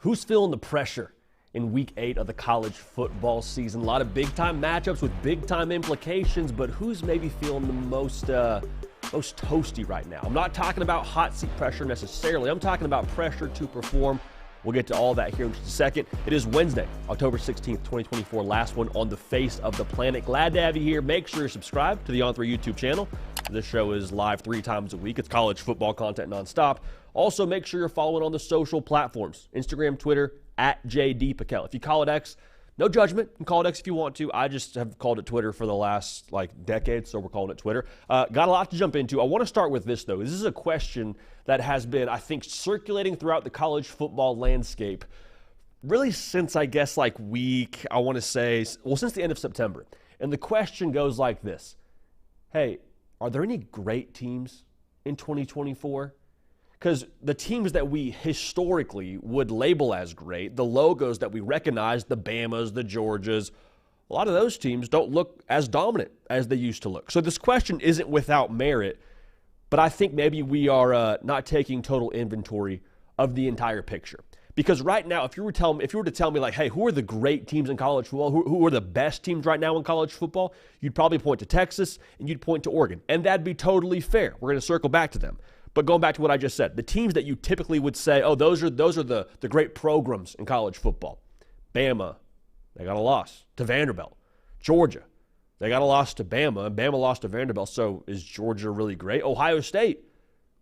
Who's feeling the pressure in Week 8 of the college football season? A lot of big-time matchups with big-time implications, but who's maybe feeling the most toasty right now? I'm not talking about hot seat pressure necessarily. I'm talking about pressure to perform. We'll get to all that here in just a second. It is Wednesday, October 16th, 2024, last one on the face of the planet. Glad to have you here. Make sure you're subscribed to the On3 YouTube channel. This show is live 3 times a week. It's college football content nonstop. Also, make sure you're following on the social platforms, Instagram, Twitter, @JDPakel. If you call it X, no judgment. You can call it X if you want to. I just have called it Twitter for the last decade, so we're calling it Twitter. Got a lot to jump into. I want to start with this, though. This is a question that has been, I think, circulating throughout the college football landscape really since, I guess, since the end of September. And the question goes like this. Hey, are there any great teams in 2024? Because the teams that we historically would label as great, the logos that we recognize, the Bamas, the Georgias, a lot of those teams don't look as dominant as they used to look. So this question isn't without merit, but I think maybe we are not taking total inventory of the entire picture. Because right now, if you were to tell me, hey, who are the great teams in college football? Who are the best teams right now in college football? You'd probably point to Texas and you'd point to Oregon. And that'd be totally fair. We're going to circle back to them. But going back to what I just said, the teams that you typically would say, oh, those are the great programs in college football. Bama, they got a loss to Vanderbilt. Georgia, they got a loss to Bama, and Bama lost to Vanderbilt. So is Georgia really great? Ohio State,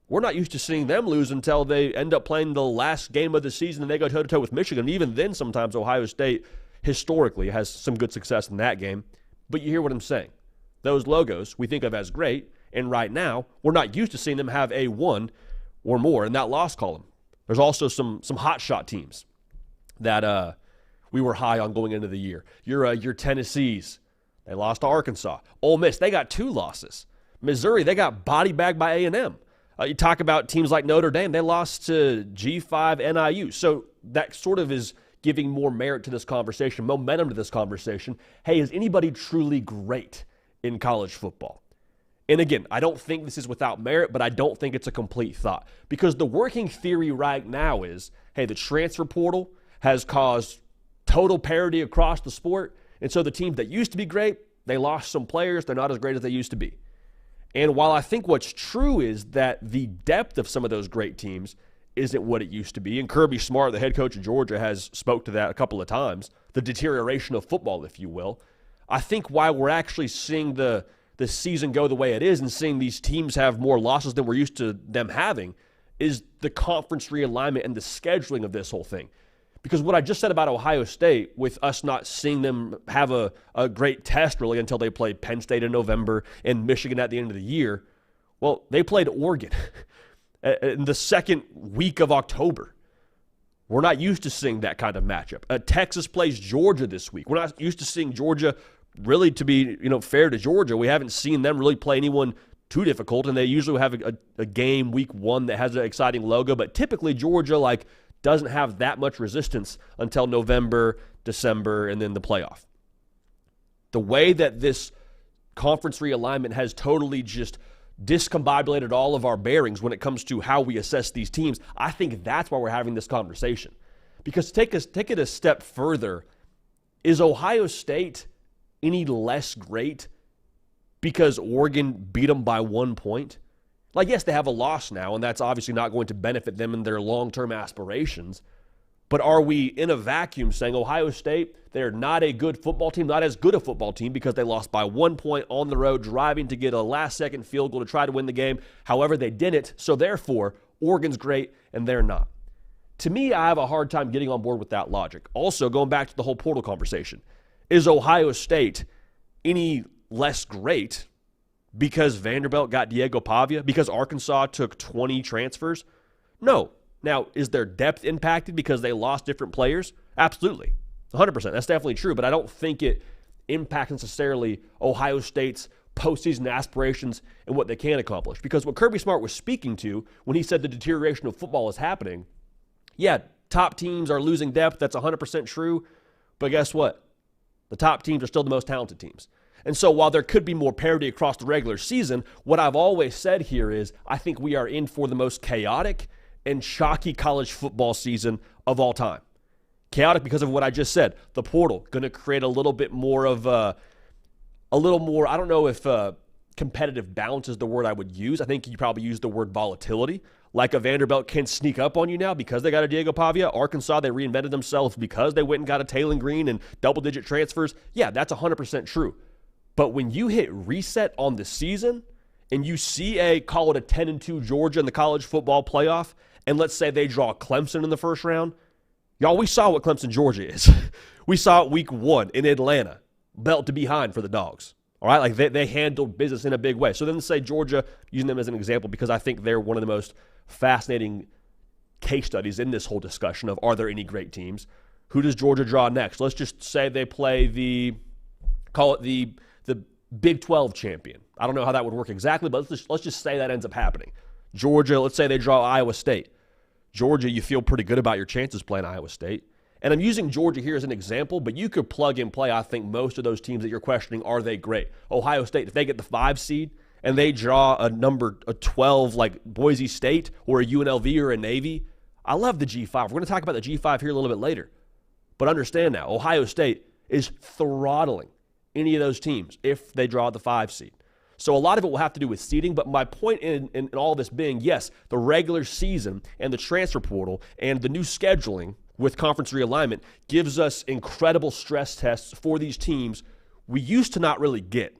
we're not used to seeing them lose until they end up playing the last game of the season and they go toe-to-toe with Michigan. Even then, sometimes Ohio State historically has some good success in that game. But you hear what I'm saying. Those logos we think of as great, and right now, we're not used to seeing them have a 1 or more in that loss column. There's also some hot shot teams that we were high on going into the year. Your Tennessees, they lost to Arkansas. Ole Miss, they got 2 losses. Missouri, they got body bagged by A&M. You talk about teams like Notre Dame, they lost to G5 NIU. So that sort of is giving more merit to this conversation, momentum to this conversation. Hey, is anybody truly great in college football? And again, I don't think this is without merit, but I don't think it's a complete thought. Because the working theory right now is, hey, the transfer portal has caused total parity across the sport. And so the teams that used to be great, they lost some players. They're not as great as they used to be. And while I think what's true is that the depth of some of those great teams isn't what it used to be, and Kirby Smart, the head coach of Georgia, has spoke to that a couple of times, the deterioration of football, if you will, I think why we're actually seeing the season go the way it is and seeing these teams have more losses than we're used to them having is the conference realignment and the scheduling of this whole thing. Because what I just said about Ohio State, with us not seeing them have a great test really until they played Penn State in November and Michigan at the end of the year, well, they played Oregon in the second week of October. We're not used to seeing that kind of matchup. Texas plays Georgia this week. We're not used to seeing Georgia. Really, to be fair to Georgia, we haven't seen them really play anyone too difficult, and they usually have a game week 1 that has an exciting logo, but typically Georgia doesn't have that much resistance until November, December, and then the playoff. The way that this conference realignment has totally just discombobulated all of our bearings when it comes to how we assess these teams, I think that's why we're having this conversation. Because take it a step further, is Ohio State any less great because Oregon beat them by 1 point? Yes, they have a loss now, and that's obviously not going to benefit them in their long-term aspirations. But are we in a vacuum saying Ohio State, they're not a good football team, not as good a football team because they lost by 1 point on the road, driving to get a last-second field goal to try to win the game. However, they didn't, so therefore, Oregon's great, and they're not. To me, I have a hard time getting on board with that logic. Also, going back to the whole portal conversation, is Ohio State any less great because Vanderbilt got Diego Pavia? Because Arkansas took 20 transfers? No. Now, is their depth impacted because they lost different players? Absolutely. 100%. That's definitely true, but I don't think it impacts necessarily Ohio State's postseason aspirations and what they can accomplish. Because what Kirby Smart was speaking to when he said the deterioration of football is happening, yeah, top teams are losing depth. That's 100% true. But guess what? The top teams are still the most talented teams. And so while there could be more parity across the regular season, what I've always said here is I think we are in for the most chaotic and chalky college football season of all time. Chaotic because of what I just said. The portal going to create a little bit more of I don't know if competitive balance is the word I would use. I think you probably use the word volatility. Like a Vanderbilt can sneak up on you now because they got a Diego Pavia. Arkansas, they reinvented themselves because they went and got a Taylor Green and double-digit transfers. Yeah, that's 100% true. But when you hit reset on the season and you see call it a 10-2 Georgia in the college football playoff, and let's say they draw Clemson in the first round, y'all, we saw what Clemson, Georgia is. We saw it week 1 in Atlanta, belt to behind for the Dogs. All right, like they handled business in a big way. So then say Georgia, using them as an example because I think they're one of the most fascinating case studies in this whole discussion of are there any great teams? Who does Georgia draw next? Let's just say they play the Big 12 champion. I don't know how that would work exactly, but let's just say that ends up happening. Georgia, let's say they draw Iowa State. Georgia, you feel pretty good about your chances playing Iowa State. And I'm using Georgia here as an example, but you could plug and play, I think, most of those teams that you're questioning, are they great? Ohio State, if they get the 5 seed and they draw a 12 like Boise State or a UNLV or a Navy, I love the G5. We're going to talk about the G5 here a little bit later. But understand now, Ohio State is throttling any of those teams if they draw the 5 seed. So a lot of it will have to do with seeding, but my point in all this being, yes, the regular season and the transfer portal and the new scheduling with conference realignment gives us incredible stress tests for these teams we used to not really get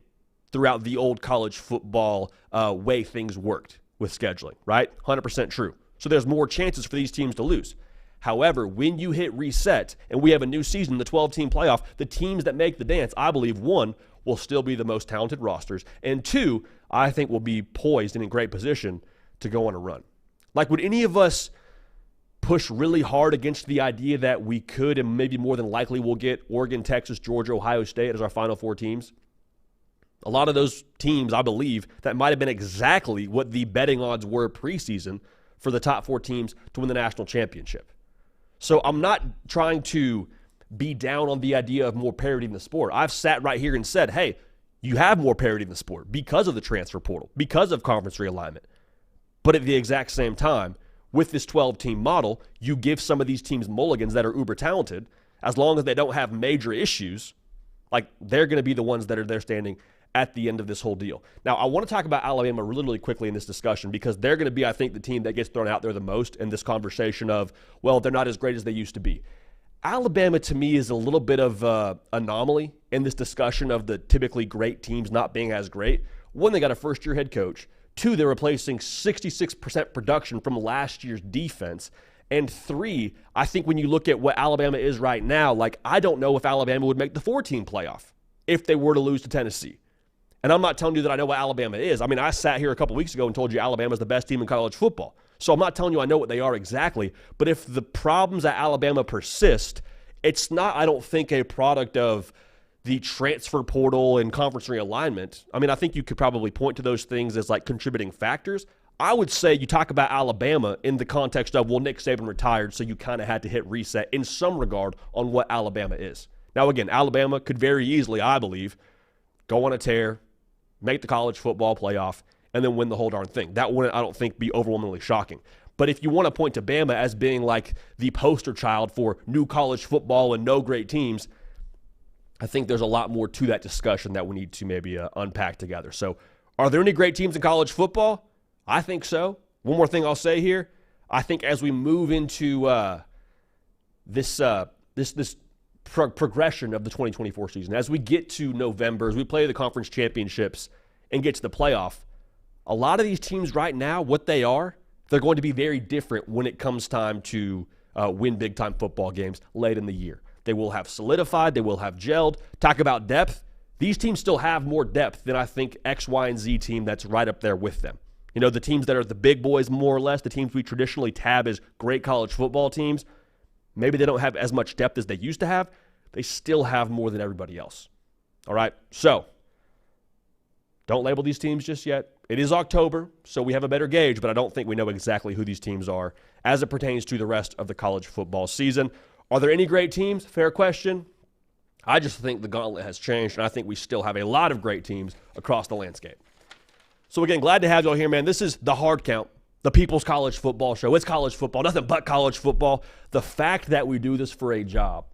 throughout the old college football way things worked with scheduling, right? 100% true. So there's more chances for these teams to lose. However, when you hit reset and we have a new season, the 12-team playoff, the teams that make the dance, I believe, 1, will still be the most talented rosters, and 2, I think will be poised and in great position to go on a run. Like, would any of us push really hard against the idea that we could and maybe more than likely will get Oregon, Texas, Georgia, Ohio State as our final 4 teams? A lot of those teams, I believe, that might have been exactly what the betting odds were preseason for the top 4 teams to win the national championship. So I'm not trying to be down on the idea of more parity in the sport. I've sat right here and said, hey, you have more parity in the sport because of the transfer portal, because of conference realignment. But at the exact same time, with this 12-team model, you give some of these teams mulligans that are uber talented, as long as they don't have major issues, like they're going to be the ones that are there standing at the end of this whole deal. Now, I want to talk about Alabama really quickly in this discussion because they're going to be, I think, the team that gets thrown out there the most in this conversation of, well, they're not as great as they used to be. Alabama, to me, is a little bit of an anomaly in this discussion of the typically great teams not being as great. 1, they got a first-year head coach. 2, they're replacing 66% production from last year's defense. And 3, I think when you look at what Alabama is right now, like, I don't know if Alabama would make the 4-team playoff if they were to lose to Tennessee. And I'm not telling you that I know what Alabama is. I mean, I sat here a couple weeks ago and told you Alabama's the best team in college football. So I'm not telling you I know what they are exactly. But if the problems at Alabama persist, it's not, I don't think, a product of the transfer portal and conference realignment. I mean, I think you could probably point to those things as like contributing factors. I would say you talk about Alabama in the context of, well, Nick Saban retired, so you kind of had to hit reset in some regard on what Alabama is. Now, again, Alabama could very easily, I believe, go on a tear, make the college football playoff, and then win the whole darn thing. That wouldn't, I don't think, be overwhelmingly shocking. But if you want to point to Bama as being like the poster child for new college football and no great teams, I think there's a lot more to that discussion that we need to maybe unpack together. So are there any great teams in college football? I think so. One more thing I'll say here. I think as we move into this progression of the 2024 season, as we get to November, as we play the conference championships and get to the playoff, a lot of these teams right now, what they are, they're going to be very different when it comes time to win big-time football games late in the year. They will have solidified. They will have gelled. Talk about depth. These teams still have more depth than I think X, Y, and Z team that's right up there with them. You know, the teams that are the big boys, more or less, the teams we traditionally tab as great college football teams, maybe they don't have as much depth as they used to have. They still have more than everybody else. All right? So, don't label these teams just yet. It is October, so we have a better gauge, but I don't think we know exactly who these teams are as it pertains to the rest of the college football season. Are there any great teams? Fair question. I just think the gauntlet has changed, and I think we still have a lot of great teams across the landscape. So again, glad to have you all here, man. This is the hard count. the People's College Football Show. It's college football, nothing but college football. The fact that we do this for a job,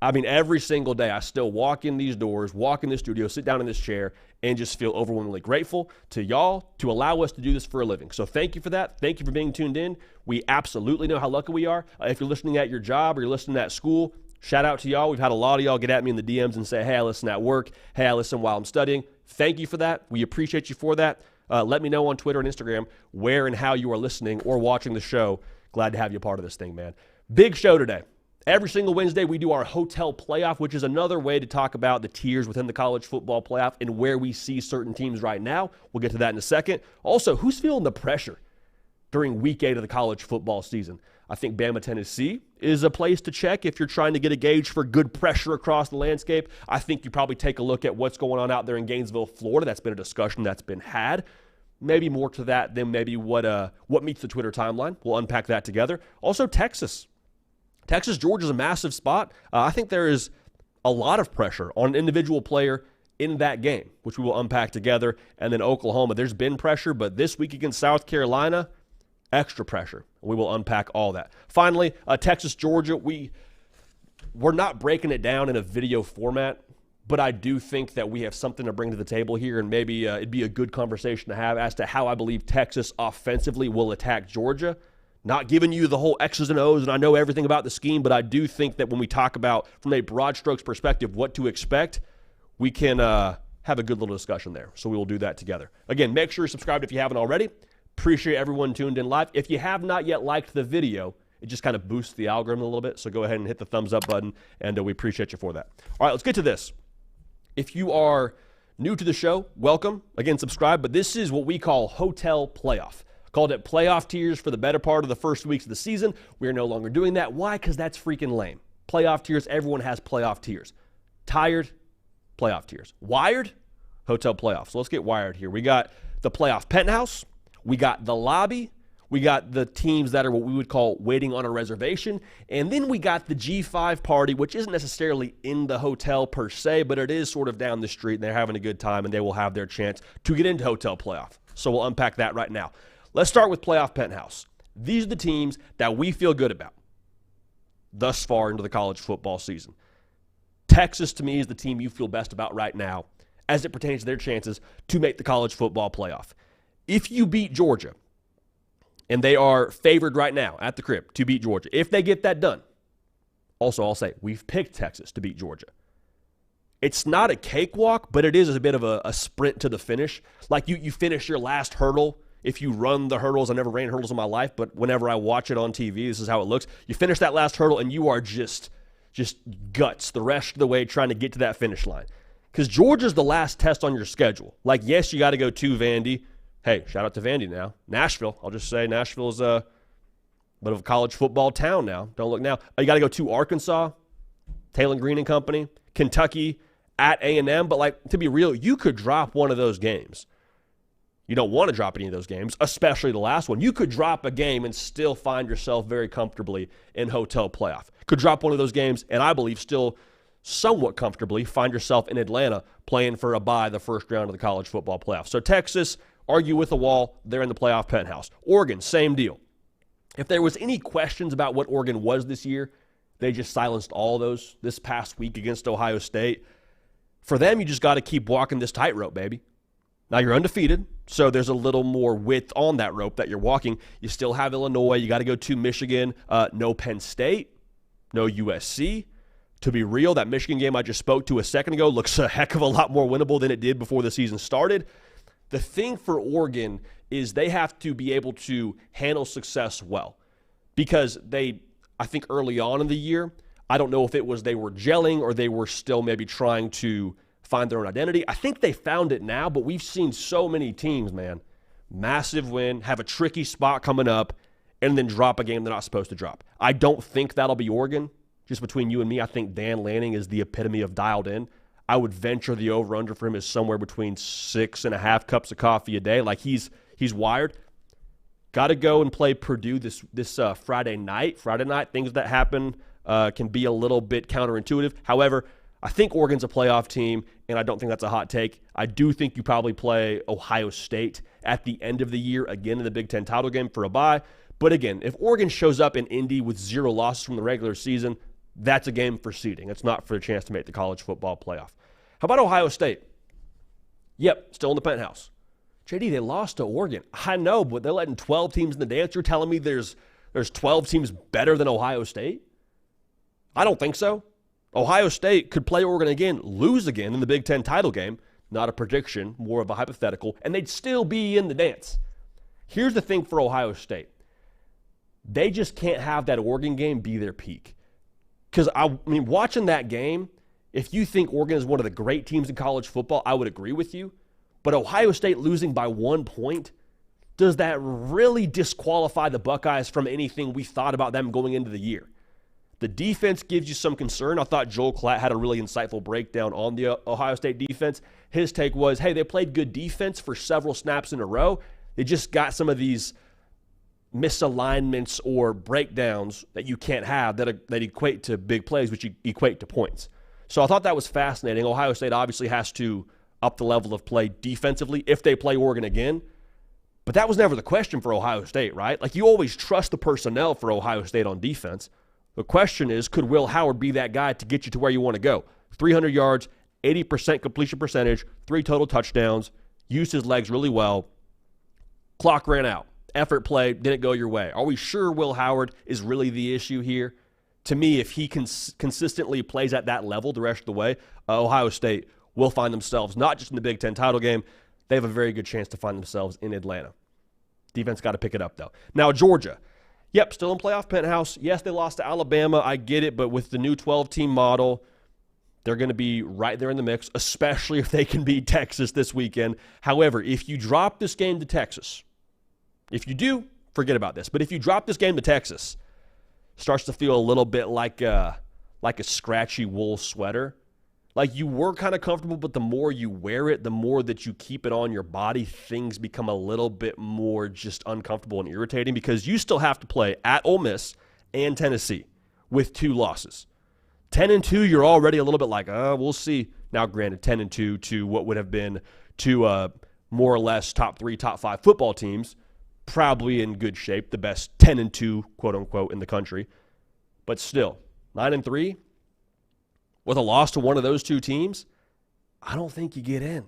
I mean, every single day I still walk in these doors, walk in the studio, sit down in this chair, and just feel overwhelmingly grateful to y'all to allow us to do this for a living. So thank you for that. Thank you for being tuned in. We absolutely know how lucky we are. If you're listening at your job or you're listening at school, shout out to y'all. We've had a lot of y'all get at me in the DMs and say, hey, I listen at work. Hey, I listen while I'm studying. Thank you for that. We appreciate you for that. Let me know on Twitter and Instagram where and how you are listening or watching the show. Glad to have you a part of this thing, man. Big show today. Every single Wednesday, we do our hotel playoff, which is another way to talk about the tiers within the college football playoff and where we see certain teams right now. We'll get to that in a second. Also, who's feeling the pressure during week 8 of the college football season? I think Bama, Tennessee is a place to check if you're trying to get a gauge for good pressure across the landscape. I think you probably take a look at what's going on out there in Gainesville, Florida. That's been a discussion that's been had. Maybe more to that than maybe what meets the Twitter timeline. We'll unpack that together. Also, Texas. Texas, Georgia is a massive spot. I think there is a lot of pressure on an individual player in that game, which we will unpack together. And then Oklahoma, there's been pressure, but this week against South Carolina, extra pressure. We will unpack all that. Finally, Texas, Georgia, we're not breaking it down in a video format, but I do think that we have something to bring to the table here, and maybe it'd be a good conversation to have as to how I believe Texas offensively will attack Georgia. Not giving you the whole X's and O's, and I know everything about the scheme, but I do think that when we talk about, from a broad strokes perspective, what to expect, we can have a good little discussion there. So we will do that together. Again, make sure you're subscribed if you haven't already. Appreciate everyone tuned in live. If you have not yet liked the video, it just kind of boosts the algorithm a little bit, so go ahead and hit the thumbs up button, and we appreciate you for that. All right, let's get to this. If you are new to the show, welcome. Again, subscribe, but this is what we call Hotel Playoff. Called it playoff tiers for the better part of the first weeks of the season. We are no longer doing that. Why? Because that's freaking lame. Playoff tiers, everyone has playoff tiers. Tired, playoff tiers. Wired, hotel playoff. So let's get wired here. We got the playoff penthouse. We got the lobby. We got the teams that are what we would call waiting on a reservation. And then we got the G5 party, which isn't necessarily in the hotel per se, but it is sort of down the street, and they're having a good time, and they will have their chance to get into hotel playoff. So we'll unpack that right now. Let's start with playoff penthouse. These are the teams that we feel good about thus far into the college football season. Texas, to me, is the team you feel best about right now as it pertains to their chances to make the college football playoff. If you beat Georgia, and they are favored right now at the crib to beat Georgia, if they get that done, also I'll say we've picked Texas to beat Georgia. It's not a cakewalk, but it is a bit of a sprint to the finish. Like you finish your last hurdle. If you run the hurdles, I never ran hurdles in my life, but whenever I watch it on TV, this is how it looks. You finish that last hurdle, and you are just guts the rest of the way trying to get to that finish line. Because Georgia's the last test on your schedule. Like, yes, you got to go to Vandy. Hey, shout out to Vandy now. Nashville, I'll just say Nashville's a bit of a college football town now. Don't look now. You got to go to Arkansas, Taylor Green and company, Kentucky, at A&M. But, like, to be real, you could drop one of those games. You don't want to drop any of those games, especially the last one. You could drop a game and still find yourself very comfortably in hotel playoff. Could drop one of those games, and I believe still somewhat comfortably find yourself in Atlanta playing for a bye the first round of the college football playoff. So Texas, argue with the wall, they're in the playoff penthouse. Oregon, same deal. If there was any questions about what Oregon was this year, they just silenced all those this past week against Ohio State. For them, you just got to keep walking this tightrope, baby. Now, you're undefeated, so there's a little more width on that rope that you're walking. You still have Illinois. You got to go to Michigan. No Penn State. No USC. To be real, that Michigan game I just spoke to a second ago looks a heck of a lot more winnable than it did before the season started. The thing for Oregon is they have to be able to handle success well because I think early on in the year, I don't know if it was they were gelling or they were still maybe trying to find their own identity. I think they found it now, but we've seen so many teams, man, massive win, have a tricky spot coming up, and then drop a game they're not supposed to drop. I don't think that'll be Oregon. Just between you and me, I think Dan Lanning is the epitome of dialed in. I would venture the over-under for him is somewhere between 6.5 cups of coffee a day. Like he's wired. Got to go and play Purdue this Friday night. Friday night, things that happen can be a little bit counterintuitive. However, I think Oregon's a playoff team, and I don't think that's a hot take. I do think you probably play Ohio State at the end of the year, again in the Big Ten title game for a bye. But again, if Oregon shows up in Indy with 0 losses from the regular season, that's a game for seeding. It's not for a chance to make the college football playoff. How about Ohio State? Yep, still in the penthouse. JD, they lost to Oregon. I know, but they're letting 12 teams in the dance. You're telling me there's 12 teams better than Ohio State? I don't think so. Ohio State could play Oregon again, lose again in the Big Ten title game. Not a prediction, more of a hypothetical, and they'd still be in the dance. Here's the thing for Ohio State. They just can't have that Oregon game be their peak. Because, I mean, watching that game, if you think Oregon is one of the great teams in college football, I would agree with you. But Ohio State losing by 1 point, does that really disqualify the Buckeyes from anything we thought about them going into the year? The defense gives you some concern. I thought Joel Klatt had a really insightful breakdown on the Ohio State defense. His take was, hey, they played good defense for several snaps in a row. They just got some of these misalignments or breakdowns that you can't have that equate to big plays, which equate to points. So I thought that was fascinating. Ohio State obviously has to up the level of play defensively if they play Oregon again. But that was never the question for Ohio State, right? Like, you always trust the personnel for Ohio State on defense. The question is, could Will Howard be that guy to get you to where you want to go? 300 yards, 80% completion percentage, 3 total touchdowns, used his legs really well. Clock ran out. Effort play didn't go your way. Are we sure Will Howard is really the issue here? To me, if he consistently plays at that level the rest of the way, Ohio State will find themselves not just in the Big Ten title game, they have a very good chance to find themselves in Atlanta. Defense got to pick it up, though. Now, Georgia. Yep, still in playoff penthouse. Yes, they lost to Alabama. I get it, but with the new 12-team model, they're going to be right there in the mix, especially if they can beat Texas this weekend. However, if you drop this game to Texas, if you do, forget about this. But if you drop this game to Texas, it starts to feel a little bit like a scratchy wool sweater. Like, you were kind of comfortable, but the more you wear it, the more that you keep it on your body, things become a little bit more just uncomfortable and irritating because you still have to play at Ole Miss and Tennessee with 2 losses. 10-2, you're already a little bit like, we'll see. Now, granted, 10-2 to what would have been 2 more or less top 3, top 5 football teams, probably in good shape, the best 10-2, quote-unquote, in the country. But still, 9-3, with a loss to one of those 2 teams, I don't think you get in.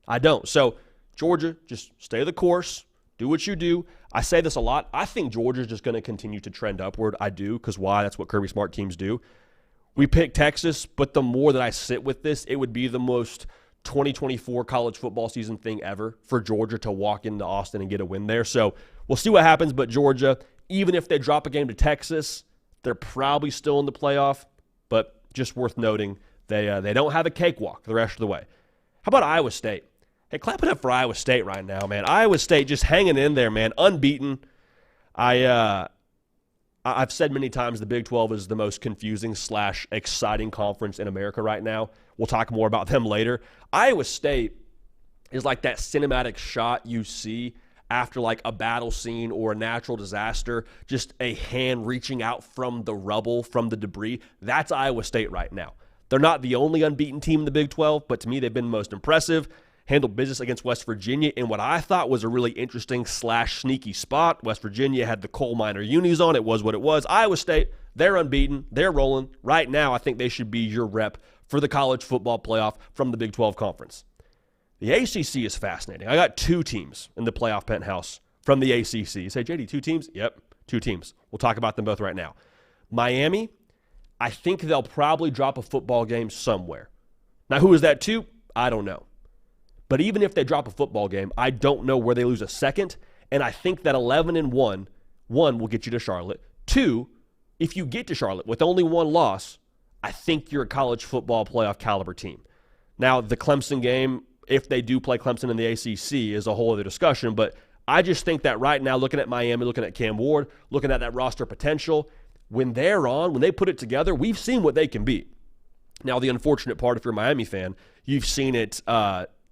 I don't. So, Georgia, just stay the course. Do what you do. I say this a lot. I think Georgia's just going to continue to trend upward. I do, because why? That's what Kirby Smart teams do. We picked Texas, but the more that I sit with this, it would be the most 2024 college football season thing ever for Georgia to walk into Austin and get a win there. So, we'll see what happens, but Georgia, even if they drop a game to Texas, they're probably still in the playoff, but just worth noting, they don't have a cakewalk the rest of the way. How about Iowa State? Hey, clap it up for Iowa State right now, man. Iowa State just hanging in there, man. Unbeaten. I've said many times the Big 12 is the most confusing / exciting conference in America right now. We'll talk more about them later. Iowa State is like that cinematic shot you see after like a battle scene or a natural disaster, just a hand reaching out from the rubble, from the debris. That's Iowa State right now. They're not the only unbeaten team in the Big 12, but to me, they've been the most impressive. Handled business against West Virginia in what I thought was a really interesting / sneaky spot. West Virginia had the coal miner unis on. It was what it was. Iowa State, they're unbeaten. They're rolling. Right now, I think they should be your rep for the college football playoff from the Big 12 conference. The ACC is fascinating. I got 2 teams in the playoff penthouse from the ACC. You say, JD, 2 teams? Yep, 2 teams. We'll talk about them both right now. Miami, I think they'll probably drop a football game somewhere. Now, who is that to? I don't know. But even if they drop a football game, I don't know where they lose a second. And I think that 11-1, 1 will get you to Charlotte. 2, if you get to Charlotte with only 1 loss, I think you're a college football playoff caliber team. Now, the Clemson game, if they do play Clemson in the ACC, is a whole other discussion. But I just think that right now, looking at Miami, looking at Cam Ward, looking at that roster potential, when they're on, when they put it together, we've seen what they can be. Now, the unfortunate part, if you're a Miami fan, you've seen it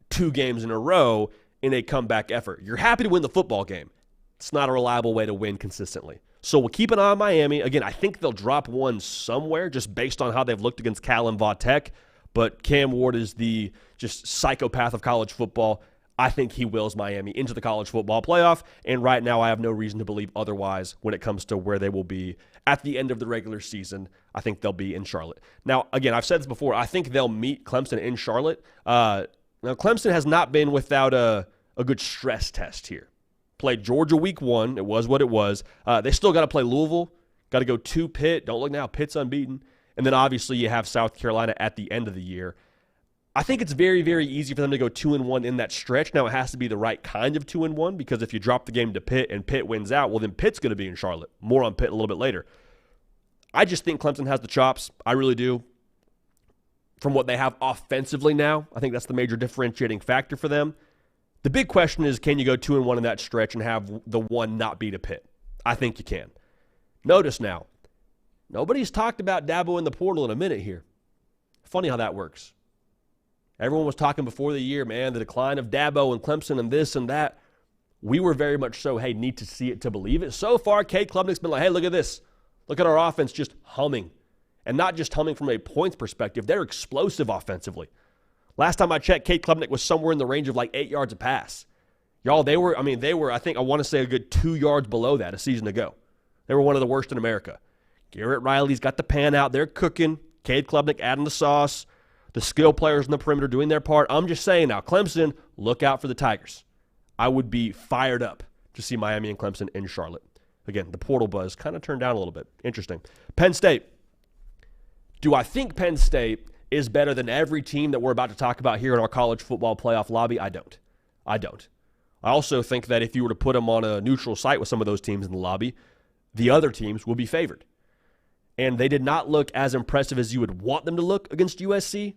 2 games in a row in a comeback effort. You're happy to win the football game. It's not a reliable way to win consistently. So we'll keep an eye on Miami. Again, I think they'll drop 1 somewhere just based on how they've looked against Cal and Va Tech. But Cam Ward is the just psychopath of college football. I think he wills Miami into the college football playoff, and right now I have no reason to believe otherwise when it comes to where they will be at the end of the regular season. I think they'll be in Charlotte. Now, again, I've said this before. I think they'll meet Clemson in Charlotte. Now, Clemson has not been without a good stress test here. Played Georgia week 1. It was what it was. They still got to play Louisville. Got to go to Pitt. Don't look now. Pitt's unbeaten. And then obviously you have South Carolina at the end of the year. I think it's very, very easy for them to go 2-1 in that stretch. Now, it has to be the right kind of 2-1 because if you drop the game to Pitt and Pitt wins out, well, then Pitt's going to be in Charlotte. More on Pitt a little bit later. I just think Clemson has the chops. I really do. From what they have offensively now, I think that's the major differentiating factor for them. The big question is, can you go 2-1 in that stretch and have the one not beat a Pitt? I think you can. Notice now, nobody's talked about Dabo in the portal in a minute here. Funny how that works. Everyone was talking before the year, man, the decline of Dabo and Clemson and this and that. We were very much so, hey, need to see it to believe it. So far, Cade Klubnik's been like, hey, look at this. Look at our offense just humming. And not just humming from a points perspective. They're explosive offensively. Last time I checked, Cade Klubnik was somewhere in the range of like 8 yards a pass. Y'all, they were, I think, I want to say a good 2 yards below that a season ago. They were one of the worst in America. Garrett Riley's got the pan out. They're cooking. Cade Klubnik adding the sauce. The skill players in the perimeter doing their part. I'm just saying now, Clemson, look out for the Tigers. I would be fired up to see Miami and Clemson in Charlotte. Again, the portal buzz kind of turned down a little bit. Interesting. Penn State. Do I think Penn State is better than every team that we're about to talk about here in our college football playoff lobby? I don't. I also think that if you were to put them on a neutral site with some of those teams in the lobby, the other teams will be favored. And they did not look as impressive as you would want them to look against USC.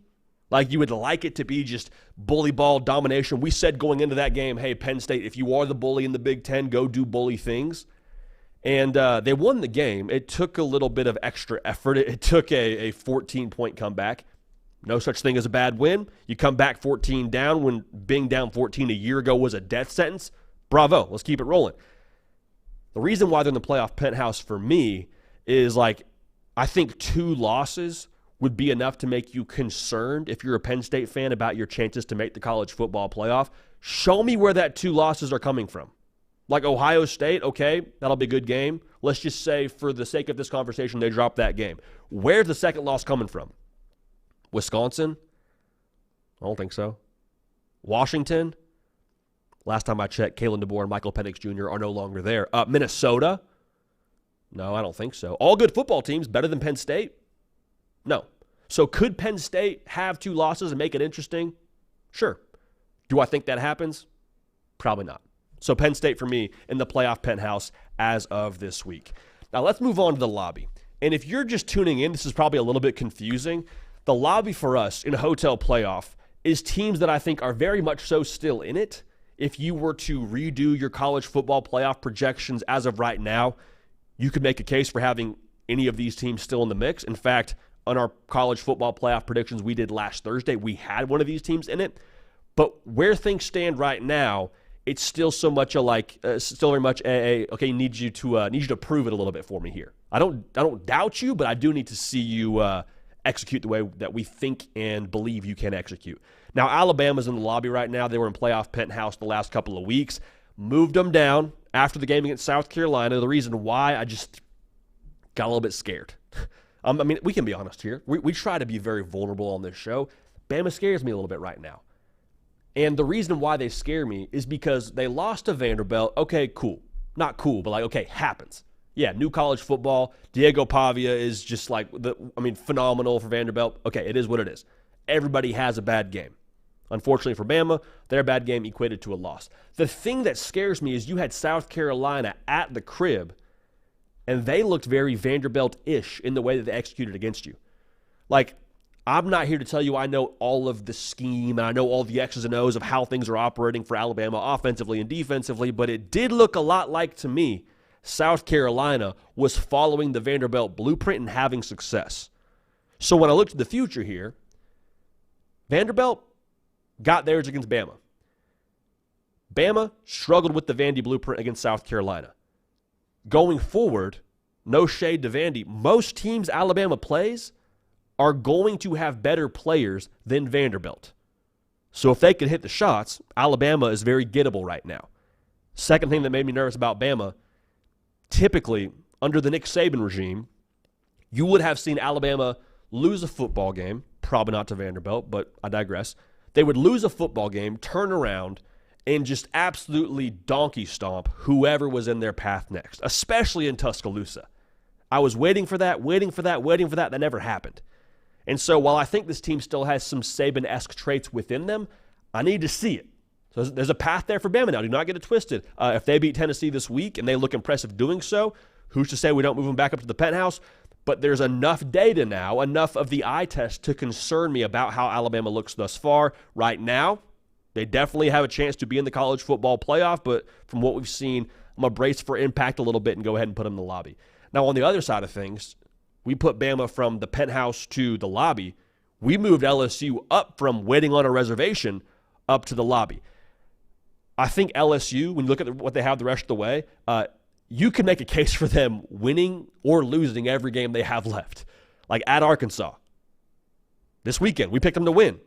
Like you would like it to be just bully ball domination. We said going into that game, hey, Penn State, if you are the bully in the Big Ten, go do bully things. And they won the game. It took a little bit of extra effort. It took a 14-point comeback. No such thing as a bad win. You come back 14 down when being down 14 a year ago was a death sentence. Bravo. Let's keep it rolling. The reason why they're in the playoff penthouse for me is like I think 2 losses would be enough to make you concerned if you're a Penn State fan about your chances to make the college football playoff. Show me where that 2 losses are coming from. Like Ohio State, okay, that'll be a good game. Let's just say for the sake of this conversation, they dropped that game. Where's the second loss coming from? Wisconsin? I don't think so. Washington? Last time I checked, Kalen DeBoer and Michael Penix Jr. are no longer there. Minnesota? No, I don't think so. All good football teams, better than Penn State? No. So could Penn State have 2 losses and make it interesting? Sure. Do I think that happens? Probably not. So Penn State for me in the playoff penthouse as of this week. Now let's move on to the lobby. And if you're just tuning in, this is probably a little bit confusing. The lobby for us in a hotel playoff is teams that I think are very much so still in it. If you were to redo your college football playoff projections as of right now, you could make a case for having any of these teams still in the mix. In fact, on our college football playoff predictions we did last Thursday, we had one of these teams in it. But where things stand right now, it's still so much still very much okay. Need you to prove it a little bit for me here. I don't doubt you, but I do need to see you execute the way that we think and believe you can execute. Now Alabama's in the lobby right now. They were in playoff penthouse the last couple of weeks. Moved them down after the game against South Carolina. The reason why I just got a little bit scared. I mean, we can be honest here. We try to be very vulnerable on this show. Bama scares me a little bit right now. And the reason why they scare me is because they lost to Vanderbilt. Okay, cool. Not cool, but like, okay, happens. Yeah, new college football. Diego Pavia is just like, phenomenal for Vanderbilt. Okay, it is what it is. Everybody has a bad game. Unfortunately for Bama, their bad game equated to a loss. The thing that scares me is you had South Carolina at the crib, and they looked very Vanderbilt-ish in the way that they executed against you. Like, I'm not here to tell you I know all of the scheme and I know all the X's and O's of how things are operating for Alabama offensively and defensively, but it did look a lot like, to me, South Carolina was following the Vanderbilt blueprint and having success. So when I look to the future here, Vanderbilt got theirs against Bama. Bama struggled with the Vandy blueprint against South Carolina. Going forward, no shade to Vandy, most teams Alabama plays are going to have better players than Vanderbilt. So if they could hit the shots, Alabama is very gettable right now. Second thing that made me nervous about Bama, typically under the Nick Saban regime, you would have seen Alabama lose a football game, probably not to Vanderbilt, but I digress. They would lose a football game, turn around, and just absolutely donkey stomp whoever was in their path next, especially in Tuscaloosa. I was waiting for that. That never happened. And so while I think this team still has some Saban-esque traits within them, I need to see it. So there's a path there for Bama now. Do not get it twisted. If they beat Tennessee this week and they look impressive doing so, who's to say we don't move them back up to the penthouse? But there's enough data now, enough of the eye test to concern me about how Alabama looks thus far. Right now, they definitely have a chance to be in the college football playoff, but from what we've seen, I'm going to brace for impact a little bit and go ahead and put them in the lobby. Now, on the other side of things, we put Bama from the penthouse to the lobby. We moved LSU up from waiting on a reservation up to the lobby. I think LSU, when you look at what they have the rest of the way, you can make a case for them winning or losing every game they have left. Like at Arkansas. This weekend, we picked them to win.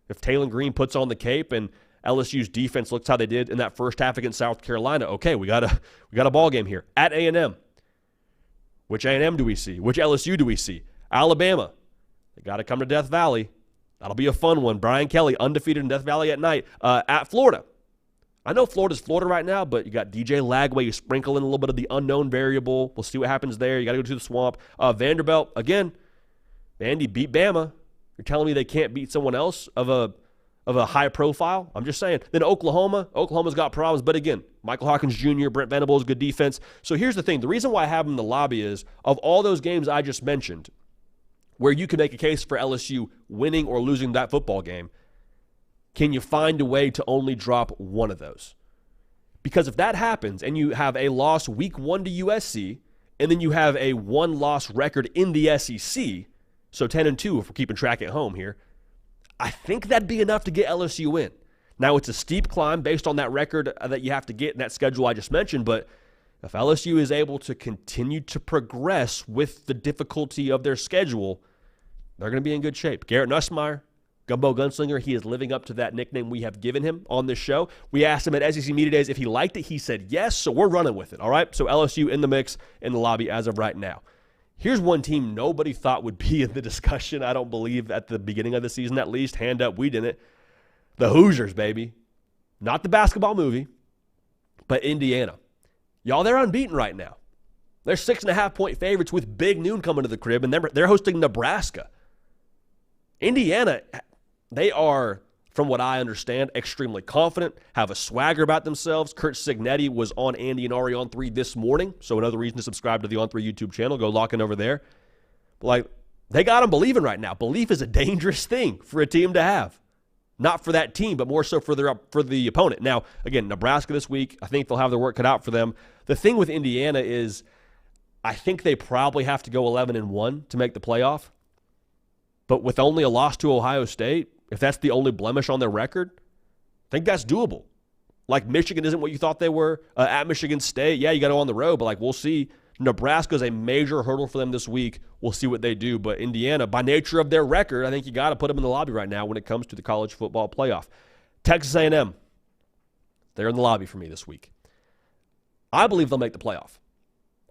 If Taylor Green puts on the cape and LSU's defense looks how they did in that first half against South Carolina, okay, we got a ball game here. At A&M. Which A&M do we see? Which LSU do we see? Alabama. They got to come to Death Valley. That'll be a fun one. Brian Kelly, undefeated in Death Valley at night. At Florida. I know Florida's Florida right now, but you got DJ Lagway. You sprinkle in a little bit of the unknown variable. We'll see what happens there. You got to go to the swamp. Vanderbilt, again, Vandy beat Bama. You're telling me they can't beat someone else of a high profile? I'm just saying. Then Oklahoma's got problems, but again, Michael Hawkins Jr., Brent Venables, good defense. So here's the thing. The reason why I have them in the lobby is, of all those games I just mentioned, where you can make a case for LSU winning or losing that football game, can you find a way to only drop one of those? Because if that happens and you have a loss week 1 to USC, and then you have a one-loss record in the SEC, so 10-2 if we're keeping track at home here, I think that'd be enough to get LSU in. Now, it's a steep climb based on that record that you have to get in that schedule I just mentioned, but if LSU is able to continue to progress with the difficulty of their schedule, they're going to be in good shape. Garrett Nussmeier, Gumbo Gunslinger, he is living up to that nickname we have given him on this show. We asked him at SEC Media Days if he liked it. He said yes, so we're running with it, all right? So LSU in the mix in the lobby as of right now. Here's one team nobody thought would be in the discussion, I don't believe, at the beginning of the season at least. Hand up, we didn't. The Hoosiers, baby. Not the basketball movie, but Indiana. Y'all, they're unbeaten right now. They're 6.5-point favorites with Big Noon coming to the crib, and they're hosting Nebraska. Indiana, they are, from what I understand, extremely confident, have a swagger about themselves. Kurt Signetti was on Andy and Ari on 3 this morning, so another reason to subscribe to the On 3 YouTube channel. Go lock in over there. Like, they got them believing right now. Belief is a dangerous thing for a team to have. Not for that team, but more so for the opponent. Now, again, Nebraska this week, I think they'll have their work cut out for them. The thing with Indiana is I think they probably have to go 11-1 to make the playoff. But with only a loss to Ohio State, if that's the only blemish on their record, I think that's doable. Like, Michigan isn't what you thought they were. At Michigan State, yeah, you got to go on the road, but like, we'll see. Nebraska is a major hurdle for them this week. We'll see what they do. But Indiana, by nature of their record, I think you got to put them in the lobby right now when it comes to the college football playoff. Texas A&M, they're in the lobby for me this week. I believe they'll make the playoff.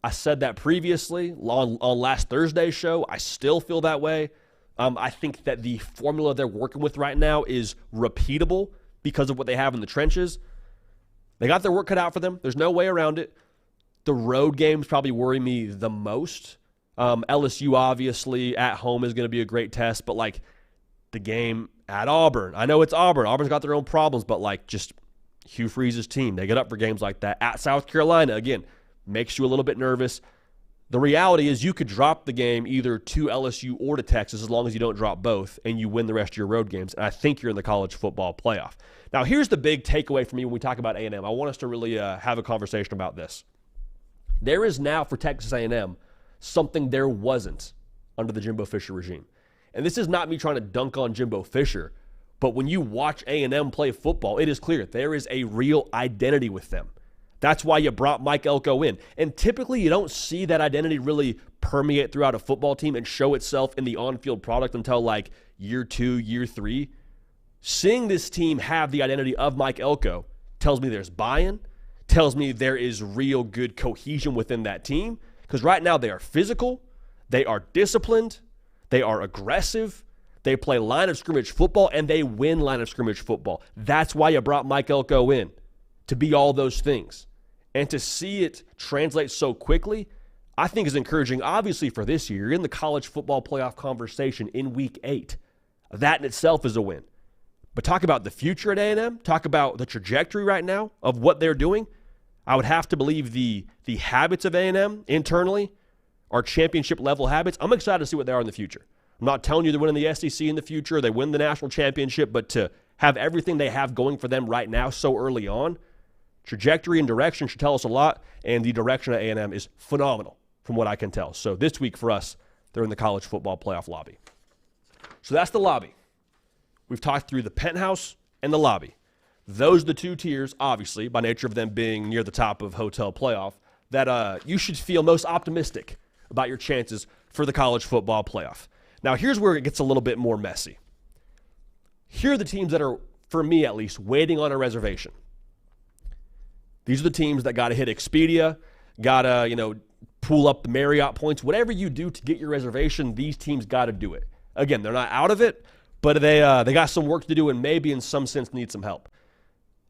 I said that previously on last Thursday's show. I still feel that way. I think that the formula they're working with right now is repeatable because of what they have in the trenches. They got their work cut out for them. There's no way around it. The road games probably worry me the most. LSU, obviously, at home is going to be a great test, but like the game at Auburn. I know it's Auburn. Auburn's got their own problems, but like just Hugh Freeze's team, they get up for games like that. At South Carolina, again, makes you a little bit nervous. The reality is you could drop the game either to LSU or to Texas as long as you don't drop both and you win the rest of your road games. And I think you're in the college football playoff. Now, here's the big takeaway for me when we talk about A&M. I want us to really have a conversation about this. There is now for Texas A&M something there wasn't under the Jimbo Fisher regime. And this is not me trying to dunk on Jimbo Fisher, but when you watch A&M play football, it is clear there is a real identity with them. That's why you brought Mike Elko in. And typically you don't see that identity really permeate throughout a football team and show itself in the on-field product until like year 2, year 3. Seeing this team have the identity of Mike Elko tells me there's buy-in, tells me there is real good cohesion within that team, because right now they are physical, they are disciplined, they are aggressive, they play line of scrimmage football, and they win line of scrimmage football. That's why you brought Mike Elko in, to be all those things. And to see it translate so quickly, I think is encouraging, obviously, for this year. You're in the college football playoff conversation in Week 8. That in itself is a win. But talk about the future at A&M, talk about the trajectory right now of what they're doing. I would have to believe the habits of A&M internally are championship-level habits. I'm excited to see what they are in the future. I'm not telling you they're winning the SEC in the future, they win the national championship, but to have everything they have going for them right now so early on, trajectory and direction should tell us a lot, and the direction at A&M is phenomenal from what I can tell. So this week for us, they're in the college football playoff lobby. So that's the lobby. We've talked through the penthouse and the lobby. Those are the two tiers, obviously, by nature of them being near the top of hotel playoff, that you should feel most optimistic about your chances for the college football playoff. Now, here's where it gets a little bit more messy. Here are the teams that are, for me at least, waiting on a reservation. These are the teams that got to hit Expedia, got to, pull up the Marriott points. Whatever you do to get your reservation, these teams got to do it. Again, they're not out of it, but they got some work to do and maybe in some sense need some help.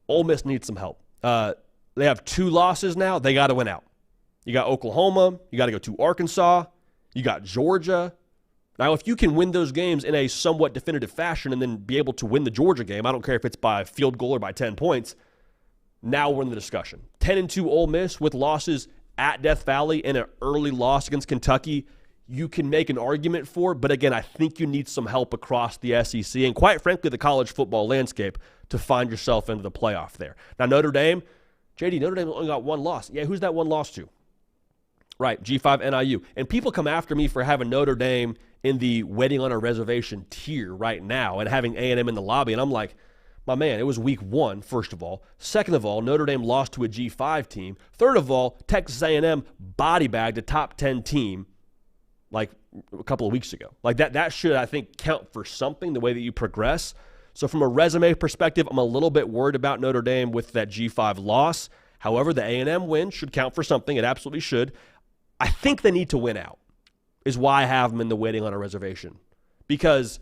Ole Miss needs some help. They have 2 losses now. They got to win out. You got Oklahoma. You got to go to Arkansas. You got Georgia. Now, if you can win those games in a somewhat definitive fashion and then be able to win the Georgia game, I don't care if it's by field goal or by 10 points, now we're in the discussion. 10-2 Ole Miss with losses at Death Valley and an early loss against Kentucky, you can make an argument for, but again, I think you need some help across the SEC and quite frankly the college football landscape to find yourself into the playoff there. Now, Notre Dame, JD, Notre Dame only got 1 loss. Yeah, who's that 1 loss to? Right, G5 NIU. And people come after me for having Notre Dame in the waiting on a reservation tier right now and having A&M in the lobby. And I'm like, my man, it was week 1, first of all. Second of all, Notre Dame lost to a G5 team. Third of all, Texas A&M body-bagged a top 10 team like a couple of weeks ago. Like that should, I think, count for something, the way that you progress. So from a resume perspective, I'm a little bit worried about Notre Dame with that G5 loss. However, the A&M win should count for something. It absolutely should. I think they need to win out, is why I have them in the waiting on a reservation. Because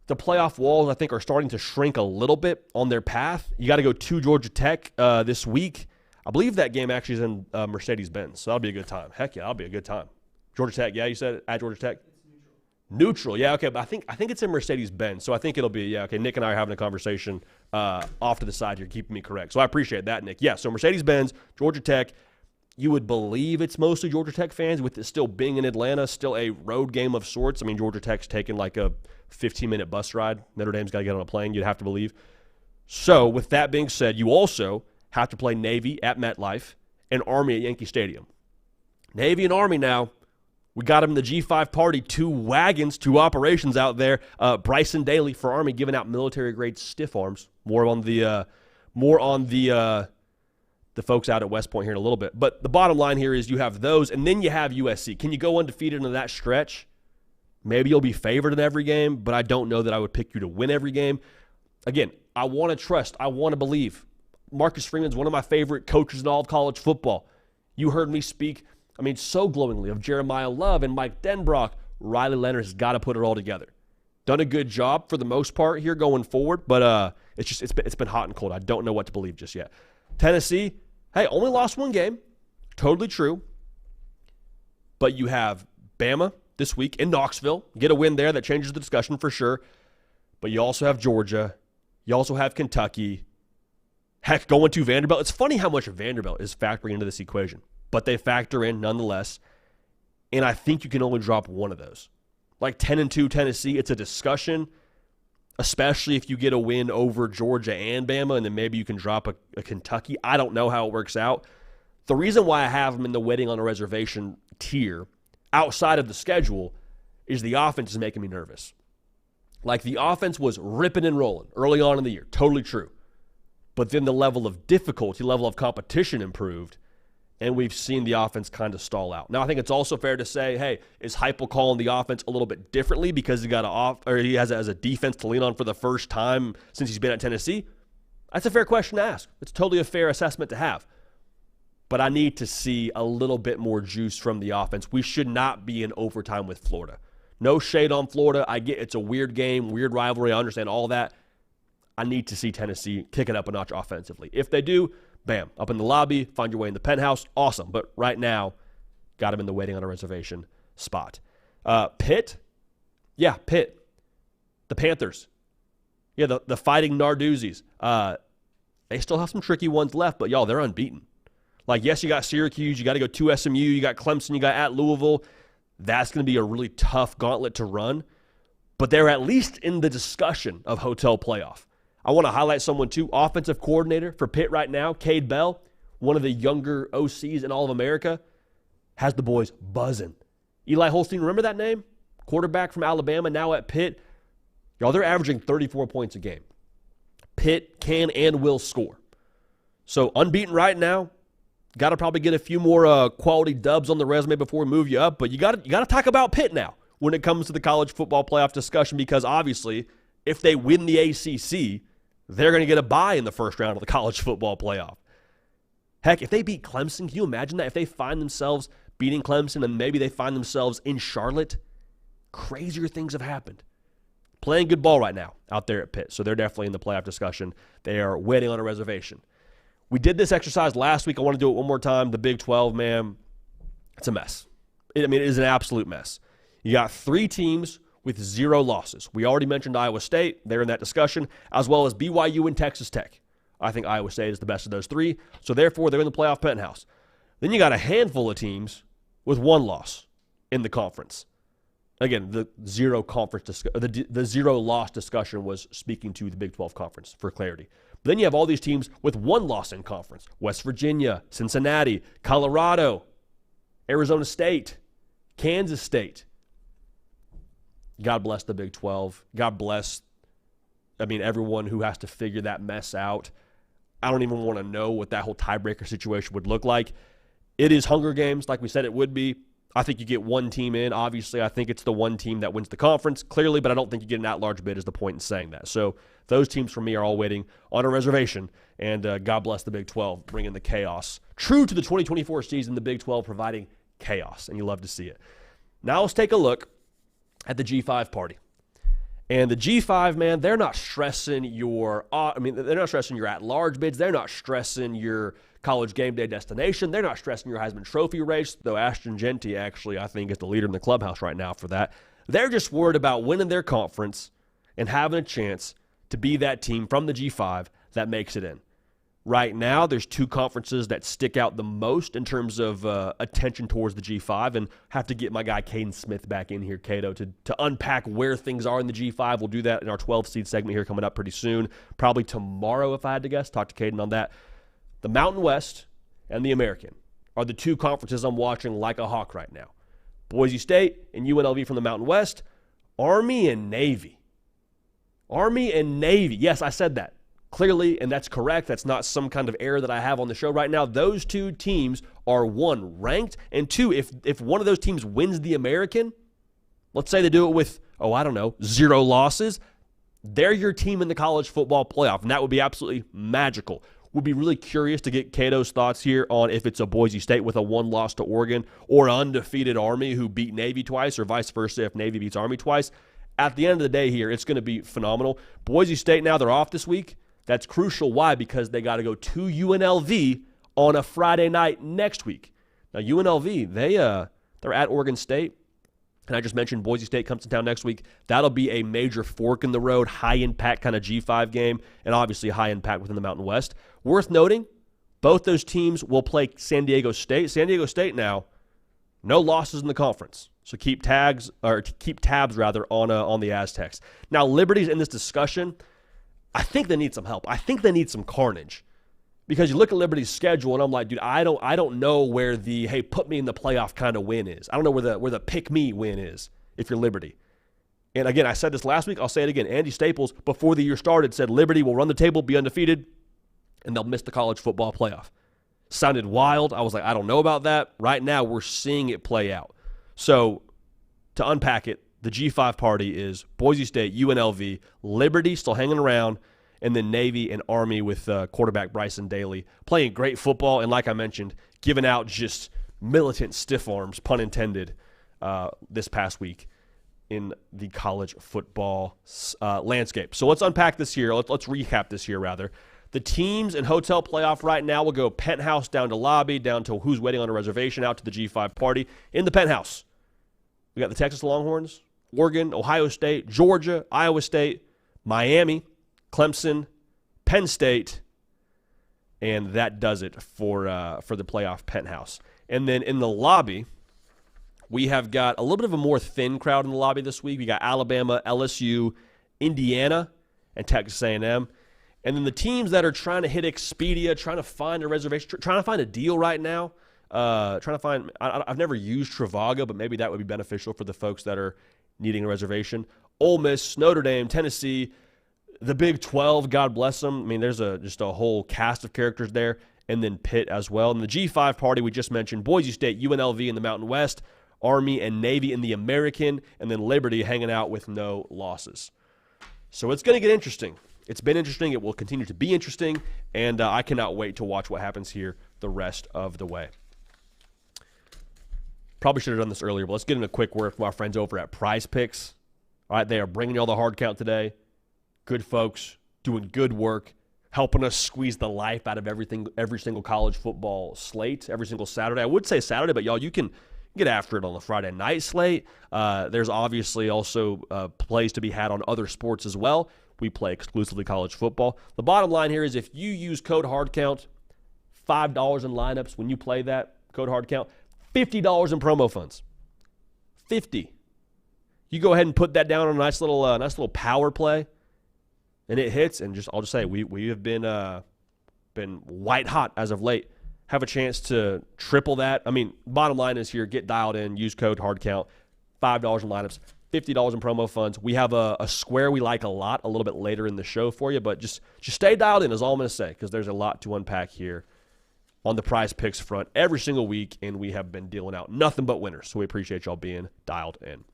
the playoff walls, I think, are starting to shrink a little bit on their path. You got to go to Georgia Tech this week. I believe that game actually is in Mercedes-Benz, so that'll be a good time. Heck yeah, that'll be a good time. Georgia Tech, yeah, you said it, at Georgia Tech? It's neutral, yeah, okay, but I think it's in Mercedes-Benz, so I think it'll be, yeah, okay, Nick and I are having a conversation off to the side here, keeping me correct. So I appreciate that, Nick. Yeah, so Mercedes-Benz, Georgia Tech. You would believe it's mostly Georgia Tech fans, with it still being in Atlanta, still a road game of sorts. I mean, Georgia Tech's taking like a 15-minute bus ride. Notre Dame's got to get on a plane, you'd have to believe. So with that being said, you also have to play Navy at MetLife and Army at Yankee Stadium. Navy and Army now, we got them in the G5 party, 2 wagons, 2 operations out there. Bryson Daly for Army giving out military-grade stiff arms. More on the folks out at West Point here in a little bit. But the bottom line here is you have those, and then you have USC. Can you go undefeated into that stretch? Maybe you'll be favored in every game, but I don't know that I would pick you to win every game. Again, I want to trust. I want to believe. Marcus Freeman's one of my favorite coaches in all of college football. You heard me speak, so glowingly of Jeremiah Love and Mike Denbrock. Riley Leonard has got to put it all together. Done a good job for the most part here going forward, but it's been hot and cold. I don't know what to believe just yet. Tennessee, hey, only lost 1 game. Totally true. But you have Bama this week in Knoxville. Get a win there. That changes the discussion for sure. But you also have Georgia. You also have Kentucky. Heck, going to Vanderbilt. It's funny how much Vanderbilt is factoring into this equation. But they factor in nonetheless. And I think you can only drop one of those. Like 10-2 Tennessee, it's a discussion, especially if you get a win over Georgia and Bama, and then maybe you can drop a Kentucky. I don't know how it works out. The reason why I have them in the waiting on a reservation tier outside of the schedule is the offense is making me nervous. Like, the offense was ripping and rolling early on in the year. Totally true. But then the level of difficulty, level of competition improved. and we've seen the offense kind of stall out. Now, I think it's also fair to say, hey, is Heupel calling the offense a little bit differently because he has a defense to lean on for the first time since he's been at Tennessee? That's a fair question to ask. It's totally a fair assessment to have. But I need to see a little bit more juice from the offense. We should not be in overtime with Florida. No shade on Florida. I get it's a weird game, weird rivalry. I understand all that. I need to see Tennessee kick it up a notch offensively. If they do, bam, up in the lobby, find your way in the penthouse, awesome. But right now, got him in the waiting on a reservation spot. Pitt? Yeah, Pitt. The Panthers. Yeah, the Fighting Narduzzi's. They still have some tricky ones left, but y'all, they're unbeaten. Like, yes, you got Syracuse, you got to go to SMU, you got Clemson, you got at Louisville. That's going to be a really tough gauntlet to run. But they're at least in the discussion of hotel playoff. I want to highlight someone, too. Offensive coordinator for Pitt right now, Cade Bell, one of the younger OCs in all of America, has the boys buzzing. Eli Holstein, remember that name? Quarterback from Alabama, now at Pitt. Y'all, they're averaging 34 points a game. Pitt can and will score. So unbeaten right now. Got to probably get a few more quality dubs on the resume before we move you up. But you got to talk about Pitt now when it comes to the college football playoff discussion, because obviously if they win the ACC, they're going to get a bye in the first round of the college football playoff. Heck, if they beat Clemson, can you imagine that? If they find themselves beating Clemson and maybe they find themselves in Charlotte, crazier things have happened. Playing good ball right now out there at Pitt. So they're definitely in the playoff discussion. They are waiting on a reservation. We did this exercise last week. I want to do it one more time. The Big 12, man, it's a mess. It is an absolute mess. You got 3 teams with 0 losses. We already mentioned Iowa State. They're in that discussion, as well as BYU and Texas Tech. I think Iowa State is the best of those 3, so therefore they're in the playoff penthouse. Then you got a handful of teams with 1 loss in the conference. Again, the 0 loss discussion was speaking to the Big 12 conference for clarity. But then you have all these teams with 1 loss in conference. West Virginia, Cincinnati, Colorado, Arizona State, Kansas State. God bless the Big 12. God bless, everyone who has to figure that mess out. I don't even want to know what that whole tiebreaker situation would look like. It is Hunger Games, like we said it would be. I think you get 1 team in. Obviously, I think it's the 1 team that wins the conference, clearly, but I don't think you get an at-large bid is the point in saying that. So those teams for me are all waiting on a reservation, and God bless the Big 12, bringing the chaos. True to the 2024 season, the Big 12 providing chaos, and you love to see it. Now let's take a look at the G5 party. And the G5, man, they're not stressing your at-large bids. They're not stressing your college game day destination. They're not stressing your Heisman Trophy race, though Ashton Genty actually, I think, is the leader in the clubhouse right now for that. They're just worried about winning their conference and having a chance to be that team from the G5 that makes it in. Right now, there's 2 conferences that stick out the most in terms of attention towards the G5, and have to get my guy Caden Smith back in here, Cato, to unpack where things are in the G5. We'll do that in our 12-seed segment here coming up pretty soon, probably tomorrow if I had to guess. Talk to Caden on that. The Mountain West and the American are the 2 conferences I'm watching like a hawk right now. Boise State and UNLV from the Mountain West. Army and Navy. Army and Navy. Yes, I said that clearly, and that's correct. That's not some kind of error that I have on the show right now. Those 2 teams are, 1, ranked, and 2, if one of those teams wins the American, let's say they do it with, 0 losses, they're your team in the college football playoff, and that would be absolutely magical. Would be really curious to get Cato's thoughts here on if it's a Boise State with a 1 loss to Oregon, or undefeated Army who beat Navy twice, or vice versa if Navy beats Army twice. At the end of the day here, it's going to be phenomenal. Boise State now, they're off this week. That's crucial. Why? Because they got to go to UNLV on a Friday night next week. Now, UNLV, they're at Oregon State. And I just mentioned Boise State comes to town next week. That'll be a major fork in the road, high-impact kind of G5 game, and obviously high-impact within the Mountain West. Worth noting, both those teams will play San Diego State. San Diego State now, no losses in the conference. So keep tabs on the Aztecs. Now, Liberty's in this discussion. I think they need some help. I think they need some carnage. Because you look at Liberty's schedule, and I'm like, dude, I don't know where the, hey, put me in the playoff kind of win is. I don't know where the pick me win is if you're Liberty. And again, I said this last week. I'll say it again. Andy Staples, before the year started, said Liberty will run the table, be undefeated, and they'll miss the college football playoff. Sounded wild. I was like, I don't know about that. Right now, we're seeing it play out. So to unpack it, the G5 party is Boise State, UNLV, Liberty still hanging around, and then Navy and Army with quarterback Bryson Daly playing great football. And like I mentioned, giving out just militant stiff arms, pun intended, this past week in the college football landscape. So let's unpack this here. Let's recap this here, rather. The teams in hotel playoff right now will go penthouse down to lobby, down to who's waiting on a reservation, out to the G5 party. In the penthouse, we got the Texas Longhorns, Oregon, Ohio State, Georgia, Iowa State, Miami, Clemson, Penn State, and that does it for the playoff penthouse. And then in the lobby, we have got a little bit of a more thin crowd in the lobby this week. We got Alabama, LSU, Indiana, and Texas A&M. And then the teams that are trying to hit Expedia, trying to find a reservation, trying to find a deal right now, I've never used Trivago, but maybe that would be beneficial for the folks that are needing a reservation. Ole Miss, Notre Dame, Tennessee, the Big 12, God bless them. I mean, there's just a whole cast of characters there, and then Pitt as well. And the G5 party we just mentioned, Boise State, UNLV in the Mountain West, Army and Navy in the American, and then Liberty hanging out with no losses. So it's going to get interesting. It's been interesting. It will continue to be interesting, and I cannot wait to watch what happens here the rest of the way. Probably should have done this earlier, but let's get in a quick word from our friends over at Prize Picks. All right, they are bringing y'all the hard count today. Good folks, doing good work, helping us squeeze the life out of every single college football slate, every single Saturday. I would say Saturday, but y'all, you can get after it on the Friday night slate. There's obviously also plays to be had on other sports as well. We play exclusively college football. The bottom line here is if you use code HARDCOUNT, $5 in lineups when you play that, code HARDCOUNT, $50 in promo funds. $50. You go ahead and put that down on a nice little power play, and it hits. And I'll just say we have been white hot as of late. Have a chance to triple that. I mean, bottom line is here: get dialed in, use code HARDCOUNT, $5 in lineups, $50 in promo funds. We have a square we like a lot a little bit later in the show for you, but just stay dialed in is all I'm going to say, because there's a lot to unpack here on the Prize Picks front every single week, and we have been dealing out nothing but winners. So we appreciate y'all being dialed in.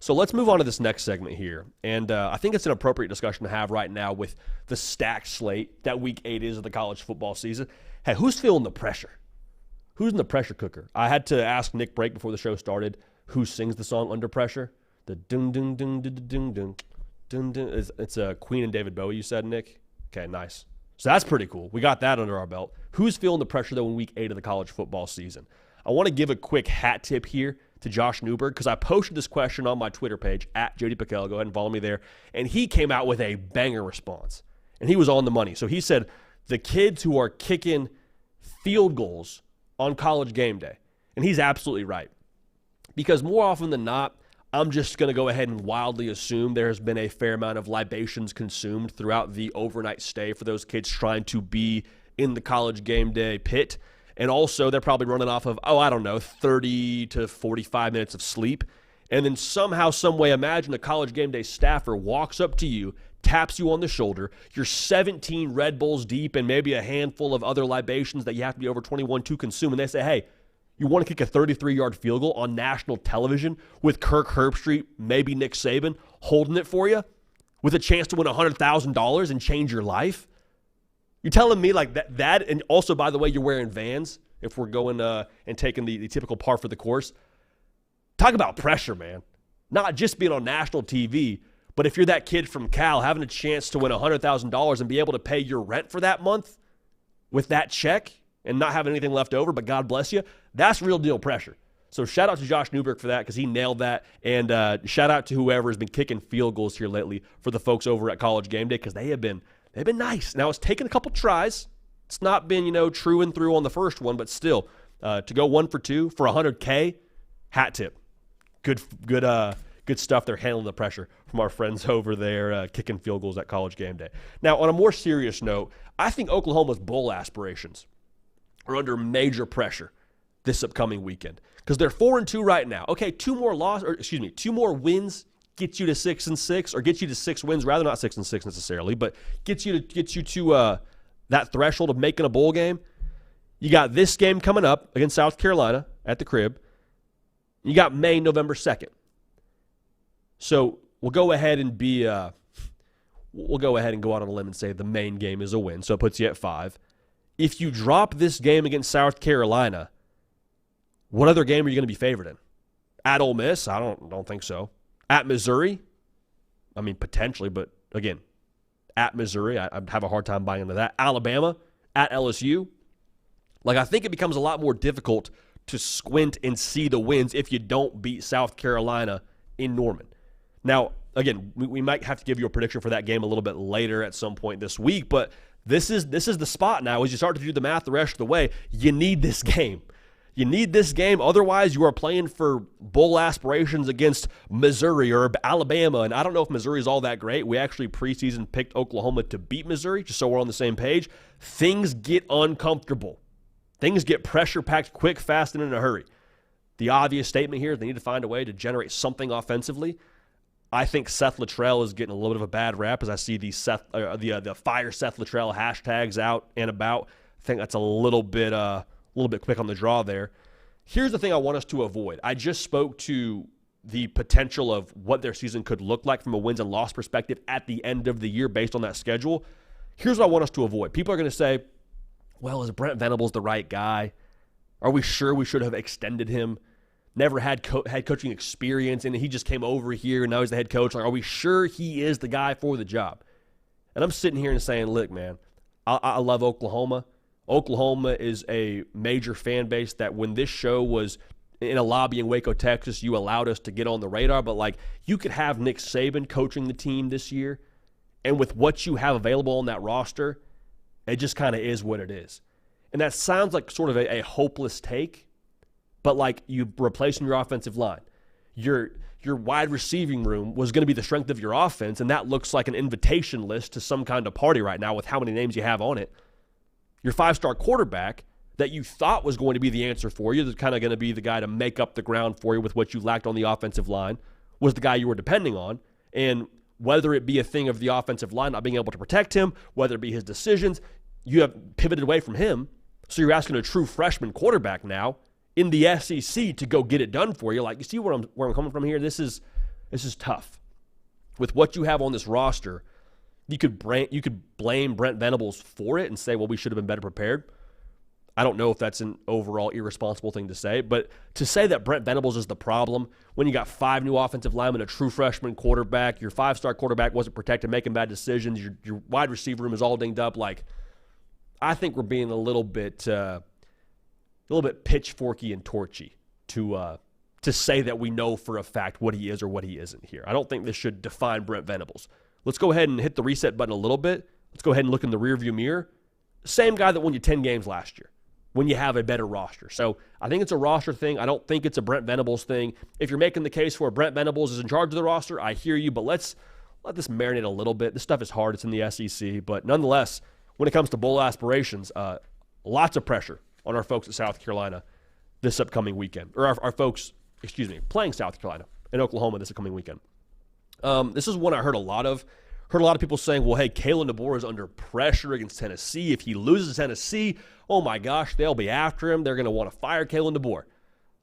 So let's move on to this next segment here, and I think it's an appropriate discussion to have right now with the stacked slate that Week 8 is of the college football season. Hey, who's feeling the pressure? Who's in the pressure cooker? I had to ask Nick Brake before the show started who sings the song Under Pressure. The dun dun dun dun dun dun dun dun. It's Queen and David Bowie, you said, Nick? Okay, nice. So that's pretty cool. We got that under our belt. Who's feeling the pressure, though, in Week 8 of the college football season? I want to give a quick hat tip here to Josh Newberg, because I posted this question on my Twitter page, at JD Piquel. Go ahead and follow me there. And he came out with a banger response. And he was on the money. So he said, the kids who are kicking field goals on College game day. And he's absolutely right. Because more often than not, I'm just going to go ahead and wildly assume there has been a fair amount of libations consumed throughout the overnight stay for those kids trying to be in the College game day pit. And also, they're probably running off of, 30 to 45 minutes of sleep. And then somehow, some way, imagine a College game day staffer walks up to you, taps you on the shoulder, you're 17 Red Bulls deep and maybe a handful of other libations that you have to be over 21 to consume. And they say, hey, you want to kick a 33-yard field goal on national television with Kirk Herbstreit, maybe Nick Saban, holding it for you with a chance to win $100,000 and change your life? You're telling me like that, and also, by the way, you're wearing Vans if we're going and taking the typical par for the course. Talk about pressure, man. Not just being on national TV, but if you're that kid from Cal having a chance to win $100,000 and be able to pay your rent for that month with that check and not having anything left over, but God bless you, that's real deal pressure. So shout out to Josh Newberg for that, because he nailed that. And shout out to whoever has been kicking field goals here lately for the folks over at College game day, because they've been nice. Now, it's taken a couple tries. It's not been, true and through on the first one, but still, to go 1 for 2 for $100K, hat tip. Good stuff. They're handling the pressure from our friends over there kicking field goals at College game day. Now, on a more serious note, I think Oklahoma's bowl aspirations are under major pressure this upcoming weekend, because they're 4-2 right now. Okay, two more wins gets you to 6-6, or gets you to 6 wins, rather, not 6-6 necessarily, but gets you to that threshold of making a bowl game. You got this game coming up against South Carolina at the crib. You got May, November 2nd. So we'll go ahead and go out on a limb and say the main game is a win, so it puts you at 5. If you drop this game against South Carolina, what other game are you going to be favored in? At Ole Miss? I don't think so. At Missouri? I mean, potentially, but again, at Missouri, I'd have a hard time buying into that. Alabama? At LSU? Like, I think it becomes a lot more difficult to squint and see the wins if you don't beat South Carolina in Norman. Now, again, we might have to give you a prediction for that game a little bit later at some point this week, but this is the spot now. As you start to do the math the rest of the way, you need this game. You need this game. Otherwise, you are playing for bowl aspirations against Missouri or Alabama, and I don't know if Missouri is all that great. We actually preseason picked Oklahoma to beat Missouri, just so we're on the same page. Things get uncomfortable. Things get pressure-packed quick, fast, and in a hurry. The obvious statement here is they need to find a way to generate something offensively. I think Seth Luttrell is getting a little bit of a bad rap as I see the Fire Seth Luttrell hashtags out and about. I think that's a little bit quick on the draw there. Here's the thing I want us to avoid. I just spoke to the potential of what their season could look like from a wins and loss perspective at the end of the year based on that schedule. Here's what I want us to avoid. People are going to say, well, is Brent Venables the right guy? Are we sure we should have extended him? Never had head coaching experience, and he just came over here, and now he's the head coach. Like, are we sure he is the guy for the job? And I'm sitting here and saying, look, man, I love Oklahoma. Oklahoma is a major fan base that when this show was in a lobby in Waco, Texas, you allowed us to get on the radar. But, like, you could have Nick Saban coaching the team this year, and with what you have available on that roster, it just kind of is what it is. And that sounds like sort of a hopeless take, but like you replacing your offensive line. Your wide receiving room was going to be the strength of your offense, and that looks like an invitation list to some kind of party right now with how many names you have on it. Your 5-star quarterback that you thought was going to be the answer for you, that's kind of going to be the guy to make up the ground for you with what you lacked on the offensive line, was the guy you were depending on. And whether it be a thing of the offensive line not being able to protect him, whether it be his decisions, you have pivoted away from him. So you're asking a true freshman quarterback now in the SEC to go get it done for you. Like, you see where I'm coming from here? This is tough. With what you have on this roster, you could blame Brent Venables for it and say, well, we should have been better prepared. I don't know if that's an overall irresponsible thing to say, but to say that Brent Venables is the problem when you got 5 new offensive linemen, a true freshman quarterback, your 5-star quarterback wasn't protected, making bad decisions, your wide receiver room is all dinged up, like, I think we're being a little bit pitchforky and torchy to say that we know for a fact what he is or what he isn't here. I don't think this should define Brent Venables. Let's go ahead and hit the reset button a little bit. Let's go ahead and look in the rearview mirror. Same guy that won you 10 games last year when you have a better roster. So I think it's a roster thing. I don't think it's a Brent Venables thing. If you're making the case for Brent Venables is in charge of the roster, I hear you, but let's let this marinate a little bit. This stuff is hard. It's in the SEC, but nonetheless, when it comes to bowl aspirations, lots of pressure on our folks at South Carolina this upcoming weekend. Or our folks, playing South Carolina and Oklahoma this upcoming weekend. This is one I heard a lot of. Heard a lot of people saying, well, hey, Kalen DeBoer is under pressure against Tennessee. If he loses Tennessee, oh my gosh, they'll be after him. They're going to want to fire Kalen DeBoer.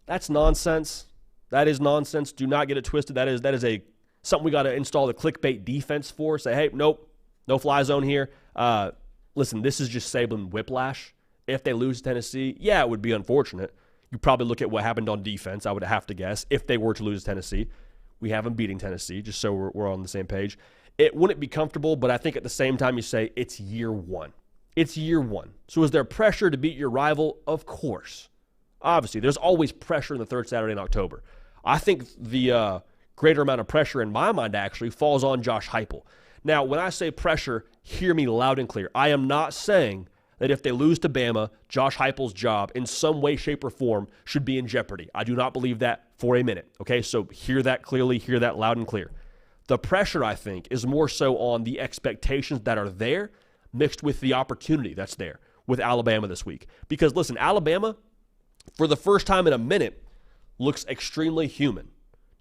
That's nonsense. That is nonsense. Do not get it twisted. That is something we got to install the clickbait defense for. Say, hey, nope, no fly zone here. Listen, this is just Saban whiplash. If they lose Tennessee, yeah, it would be unfortunate. You probably look at what happened on defense, I would have to guess, if they were to lose Tennessee. We have them beating Tennessee, just so we're on the same page. It wouldn't be comfortable, but I think at the same time you say it's year one. It's year one. So is there pressure to beat your rival? Of course. Obviously, there's always pressure in the third Saturday in October. I think the greater amount of pressure in my mind actually falls on Josh Heupel. Now, when I say pressure, hear me loud and clear. I am not saying that if they lose to Bama, Josh Heupel's job in some way, shape, or form should be in jeopardy. I do not believe that for a minute. Okay, so hear that clearly, hear that loud and clear. The pressure, I think, is more so on the expectations that are there mixed with the opportunity that's there with Alabama this week. Because, listen, Alabama, for the first time in a minute, looks extremely human.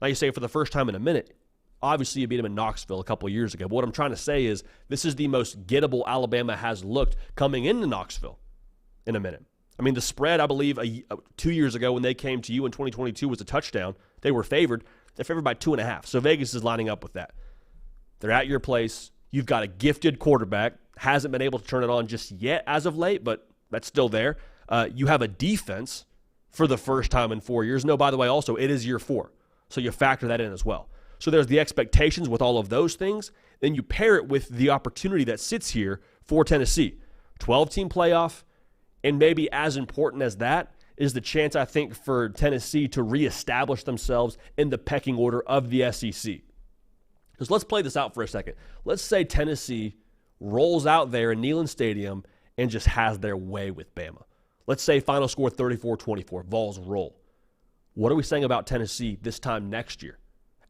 Now you say for the first time in a minute, obviously you beat them in Knoxville a couple of years ago. But what I'm trying to say is this is the most gettable Alabama has looked coming into Knoxville in a minute. I mean, the spread, I believe, 2 years ago when they came to you in 2022 was a touchdown. They were favored. They're favored by 2.5. So Vegas is lining up with that. They're at your place. You've got a gifted quarterback. Hasn't been able to turn it on just yet as of late, but that's still there. You have a defense for the first time in 4 years. No, by the way, also, it is year 4. So you factor that in as well. So there's the expectations with all of those things. Then you pair it with the opportunity that sits here for Tennessee. 12-team playoff. And maybe as important as that is the chance, I think, for Tennessee to reestablish themselves in the pecking order of the SEC. Because let's play this out for a second. Let's say Tennessee rolls out there in Neyland Stadium and just has their way with Bama. Let's say final score 34-24, Vols roll. What are we saying about Tennessee this time next year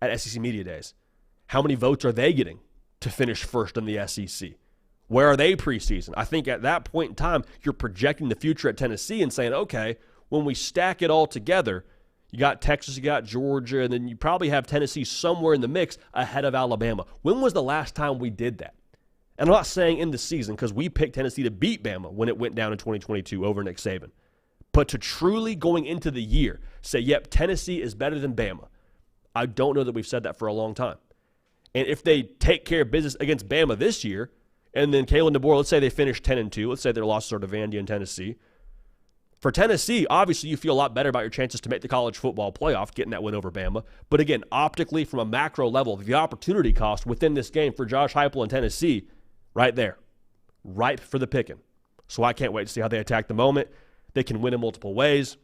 at SEC Media Days? How many votes are they getting to finish first in the SEC? Where are they preseason? I think at that point in time, you're projecting the future at Tennessee and saying, okay, when we stack it all together, you got Texas, you got Georgia, and then you probably have Tennessee somewhere in the mix ahead of Alabama. When was the last time we did that? And I'm not saying in the season because we picked Tennessee to beat Bama when it went down in 2022 over Nick Saban. But to truly going into the year say, yep, Tennessee is better than Bama, I don't know that we've said that for a long time. And if they take care of business against Bama this year, and then Kalen DeBoer, let's say they finish 10-2. Let's say their losses are to Vandy and Tennessee. For Tennessee, obviously you feel a lot better about your chances to make the college football playoff, getting that win over Bama. But again, optically, from a macro level, the opportunity cost within this game for Josh Heupel and Tennessee, right there, ripe for the picking. So I can't wait to see how they attack the moment. They can win in multiple ways.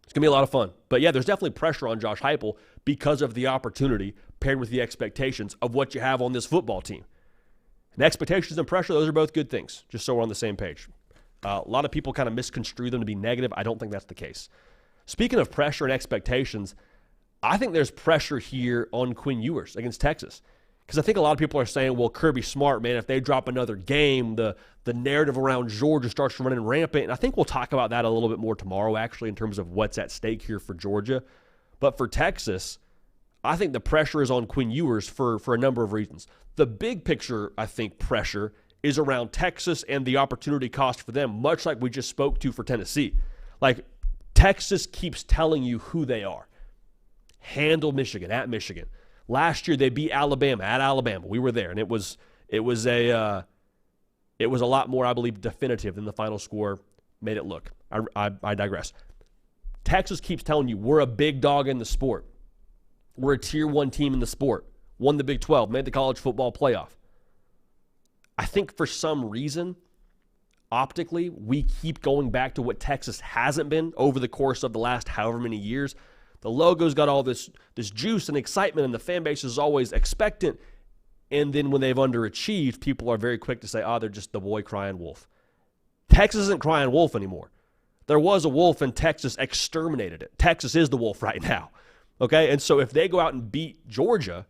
It's going to be a lot of fun. But yeah, there's definitely pressure on Josh Heupel because of the opportunity paired with the expectations of what you have on this football team. And expectations and pressure, those are both good things, just so we're on the same page. A lot of people kind of misconstrue them to be negative. I don't think that's the case. Speaking of pressure and expectations, I think there's pressure here on Quinn Ewers against Texas. Because I think a lot of people are saying, well, Kirby Smart, man, if they drop another game, the narrative around Georgia starts running rampant. And I think we'll talk about that a little bit more tomorrow, actually, in terms of what's at stake here for Georgia. But for Texas, I think the pressure is on Quinn Ewers for a number of reasons. The big picture, I think, pressure is around Texas and the opportunity cost for them, much like we just spoke to for Tennessee. Like, Texas keeps telling you who they are. Handle Michigan at Michigan. Last year they beat Alabama at Alabama. We were there, and it was a lot more, I believe, definitive than the final score made it look. I digress. Texas keeps telling you we're a big dog in the sport. We're a tier 1 team in the sport. Won the Big 12, made the college football playoff. I think for some reason, optically, we keep going back to what Texas hasn't been over the course of the last however many years. The logo's got all this juice and excitement, and the fan base is always expectant. And then when they've underachieved, people are very quick to say, they're just the boy crying wolf. Texas isn't crying wolf anymore. There was a wolf, and Texas exterminated it. Texas is the wolf right now. Okay? And so if they go out and beat Georgia,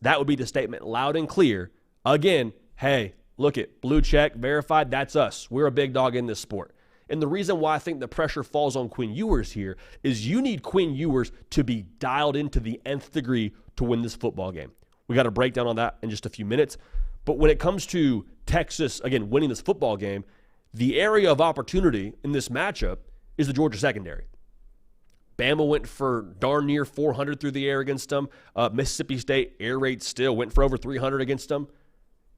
that would be the statement loud and clear. Again, hey, look it, blue check, verified, that's us. We're a big dog in this sport. And the reason why I think the pressure falls on Quinn Ewers here is you need Quinn Ewers to be dialed into the nth degree to win this football game. We got a breakdown on that in just a few minutes. But when it comes to Texas, again, winning this football game, the area of opportunity in this matchup is the Georgia secondary. Bama went for darn near 400 through the air against them. Mississippi State, air raid still, went for over 300 against them.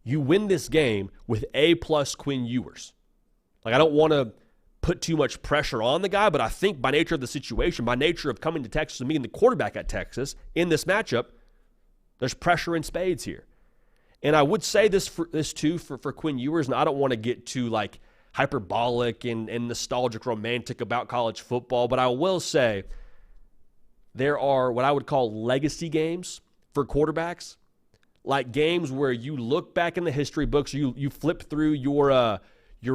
You win this game with A-plus Quinn Ewers. Like, I don't want to put too much pressure on the guy, but I think by nature of the situation, by nature of coming to Texas and being the quarterback at Texas in this matchup, there's pressure in spades here. And I would say this too for Quinn Ewers, and I don't want to get too like hyperbolic and nostalgic romantic about college football, but I will say there are what I would call legacy games for quarterbacks, like games where you look back in the history books, you flip through your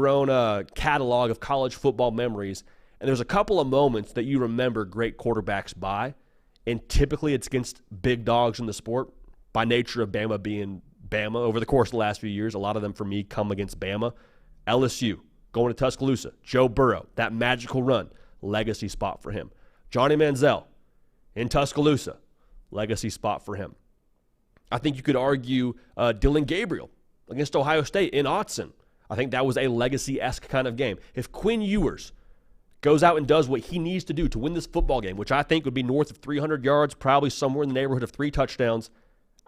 own catalog of college football memories, and there's a couple of moments that you remember great quarterbacks by, and typically it's against big dogs in the sport by nature of Bama being Bama over the course of the last few years. A lot of them, for me, come against Bama. LSU, going to Tuscaloosa, Joe Burrow, that magical run, legacy spot for him. Johnny Manziel in Tuscaloosa, legacy spot for him. I think you could argue Dylan Gabriel against Ohio State in Autzen. I think that was a legacy-esque kind of game. If Quinn Ewers goes out and does what he needs to do to win this football game, which I think would be north of 300 yards, probably somewhere in the neighborhood of 3 touchdowns,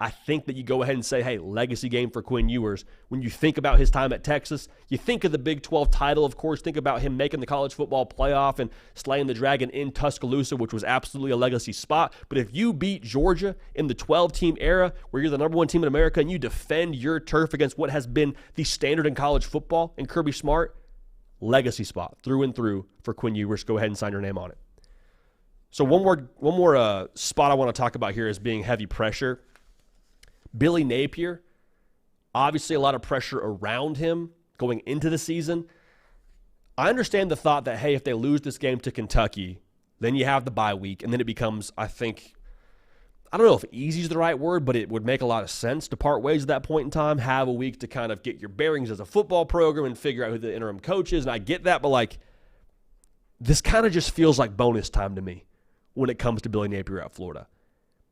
I think that you go ahead and say, hey, legacy game for Quinn Ewers. When you think about his time at Texas, you think of the Big 12 title, of course. Think about him making the college football playoff and slaying the Dragon in Tuscaloosa, which was absolutely a legacy spot. But if you beat Georgia in the 12-team era, where you're the number 1 team in America, and you defend your turf against what has been the standard in college football and Kirby Smart, legacy spot through and through for Quinn Ewers. Go ahead and sign your name on it. So one more spot I want to talk about here is being heavy pressure. Billy Napier, obviously a lot of pressure around him going into the season. I understand the thought that, hey, if they lose this game to Kentucky, then you have the bye week, and then it becomes, I don't know if easy is the right word, but it would make a lot of sense to part ways at that point in time, have a week to kind of get your bearings as a football program and figure out who the interim coach is, and I get that, but this kind of just feels like bonus time to me when it comes to Billy Napier at Florida.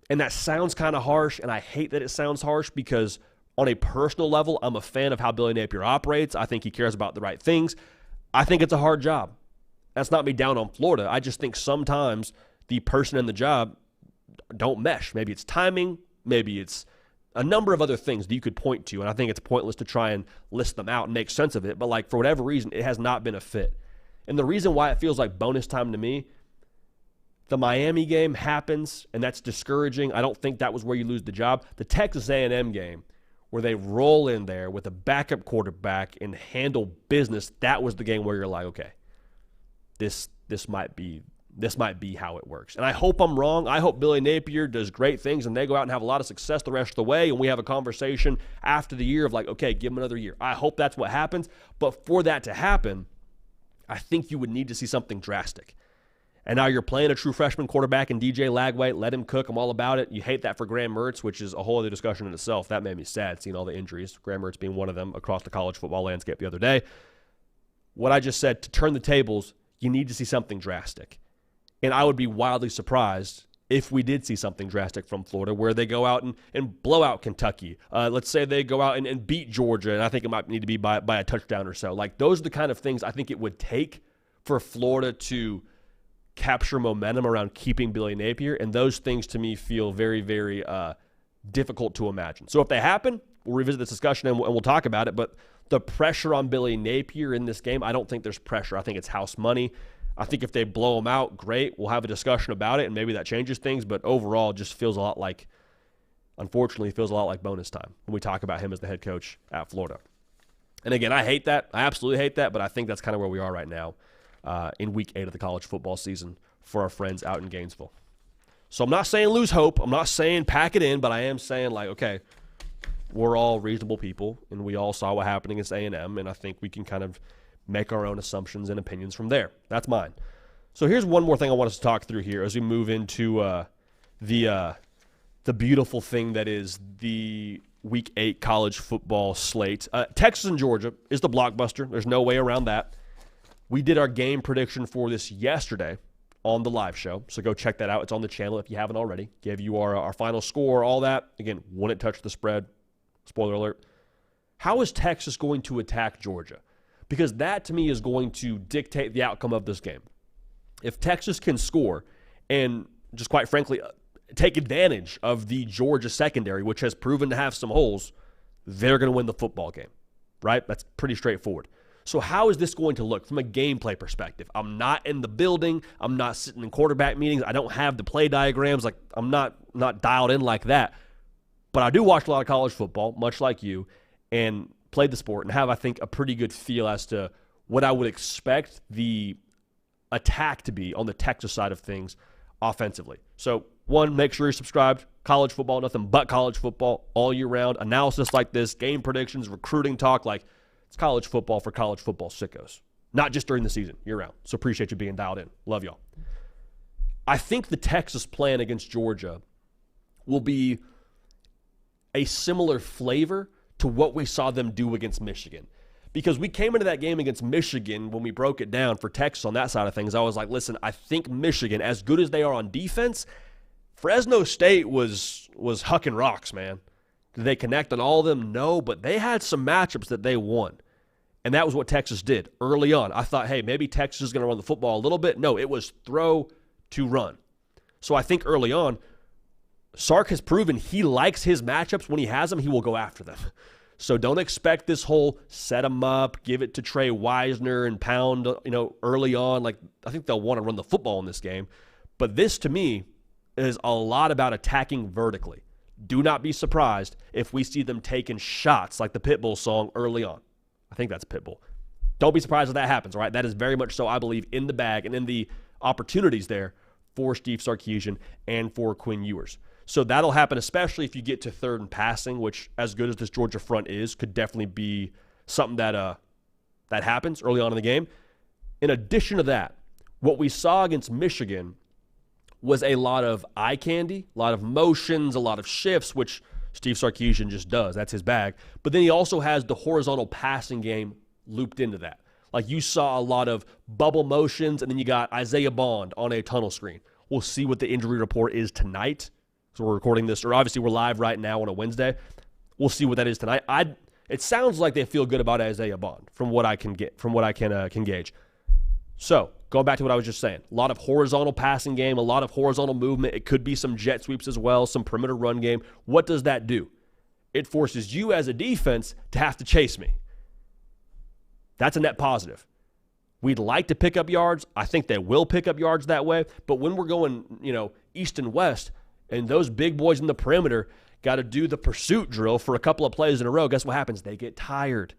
And that sounds kind of harsh, and I hate that it sounds harsh because on a personal level, I'm a fan of how Billy Napier operates. I think he cares about the right things. I think it's a hard job. That's not me down on Florida. I just think sometimes the person in the job don't mesh. Maybe it's timing. Maybe it's a number of other things that you could point to, and I think it's pointless to try and list them out and make sense of it. But for whatever reason, it has not been a fit. And the reason why it feels like bonus time to me, the Miami game happens, and that's discouraging. I don't think that was where you lose the job. The Texas A&M game, where they roll in there with a backup quarterback and handle business, that was the game where you're like, okay, this might be how it works. And I hope I'm wrong. I hope Billy Napier does great things, and they go out and have a lot of success the rest of the way, and we have a conversation after the year of okay, give them another year. I hope that's what happens. But for that to happen, I think you would need to see something drastic. And now you're playing a true freshman quarterback in DJ Lagway. Let him cook. I'm all about it. You hate that for Graham Mertz, which is a whole other discussion in itself. That made me sad, seeing all the injuries, Graham Mertz being one of them across the college football landscape the other day. What I just said, to turn the tables, you need to see something drastic. And I would be wildly surprised if we did see something drastic from Florida, where they go out and blow out Kentucky. Let's say they go out and beat Georgia, and I think it might need to be by a touchdown or so. Those are the kind of things I think it would take for Florida to capture momentum around keeping Billy Napier, and those things to me feel very, very difficult to imagine. So if they happen, we'll revisit this discussion and we'll talk about it, but the pressure on Billy Napier in this game, I don't think there's pressure. I think it's house money. I think if they blow him out, great. We'll have a discussion about it, and maybe that changes things, but overall, it just feels a lot like, unfortunately, feels a lot like bonus time when we talk about him as the head coach at Florida. And again, I hate that. I absolutely hate that, but I think that's kind of where we are right now. In week 8 of the college football season for our friends out in Gainesville. So I'm not saying lose hope. I'm not saying pack it in, but I am saying okay, we're all reasonable people, and we all saw what happened against A&M, and I think we can kind of make our own assumptions and opinions from there. That's mine. So here's one more thing I want us to talk through here as we move into the beautiful thing that is the week 8 college football slate. Texas and Georgia is the blockbuster. There's no way around that. We did our game prediction for this yesterday on the live show, so go check that out. It's on the channel if you haven't already. Gave you our final score, all that. Again, wouldn't touch the spread. Spoiler alert. How is Texas going to attack Georgia? Because that, to me, is going to dictate the outcome of this game. If Texas can score and just quite frankly take advantage of the Georgia secondary, which has proven to have some holes, they're going to win the football game, right? That's pretty straightforward. So how is this going to look from a gameplay perspective? I'm not in the building. I'm not sitting in quarterback meetings. I don't have the play diagrams. I'm not dialed in like that. But I do watch a lot of college football, much like you, and play the sport and have, I think, a pretty good feel as to what I would expect the attack to be on the Texas side of things offensively. So, one, make sure you're subscribed. College football, nothing but college football all year round. Analysis like this, game predictions, recruiting talk, it's college football for college football sickos. Not just during the season, year-round. So appreciate you being dialed in. Love y'all. I think the Texas plan against Georgia will be a similar flavor to what we saw them do against Michigan. Because we came into that game against Michigan when we broke it down for Texas on that side of things. I was like, listen, I think Michigan, as good as they are on defense, Fresno State was hucking rocks, man. Did they connect on all of them? No, but they had some matchups that they won. And that was what Texas did early on. I thought, hey, maybe Texas is going to run the football a little bit. No, it was throw to run. So I think early on, Sark has proven he likes his matchups. When he has them, he will go after them. So don't expect this whole set them up, give it to Trey Wisner and pound, early on. Like, I think they'll want to run the football in this game. But this, to me, is a lot about attacking vertically. Do not be surprised if we see them taking shots like the Pitbull song early on. I think that's Pitbull. Don't be surprised if that happens, all right? That is very much so, I believe, in the bag and in the opportunities there for Steve Sarkisian and for Quinn Ewers. So that'll happen, especially if you get to third and passing, which, as good as this Georgia front is, could definitely be something that happens early on in the game. In addition to that, what we saw against Michigan was a lot of eye candy, a lot of motions, a lot of shifts, which Steve Sarkisian just does. That's his bag. But then he also has the horizontal passing game looped into that. Like, you saw a lot of bubble motions, and then you got Isaiah Bond on a tunnel screen. We'll see what the injury report is tonight. So we're recording this, or obviously we're live right now on a Wednesday. We'll see what that is tonight. It sounds like they feel good about Isaiah Bond from what I can gauge. So, going back to what I was just saying, a lot of horizontal passing game, a lot of horizontal movement. It could be some jet sweeps as well, some perimeter run game. What does that do? It forces you as a defense to have to chase me. That's a net positive. We'd like to pick up yards. I think they will pick up yards that way. But when we're going, east and west, and those big boys in the perimeter got to do the pursuit drill for a couple of plays in a row, guess what happens? They get tired.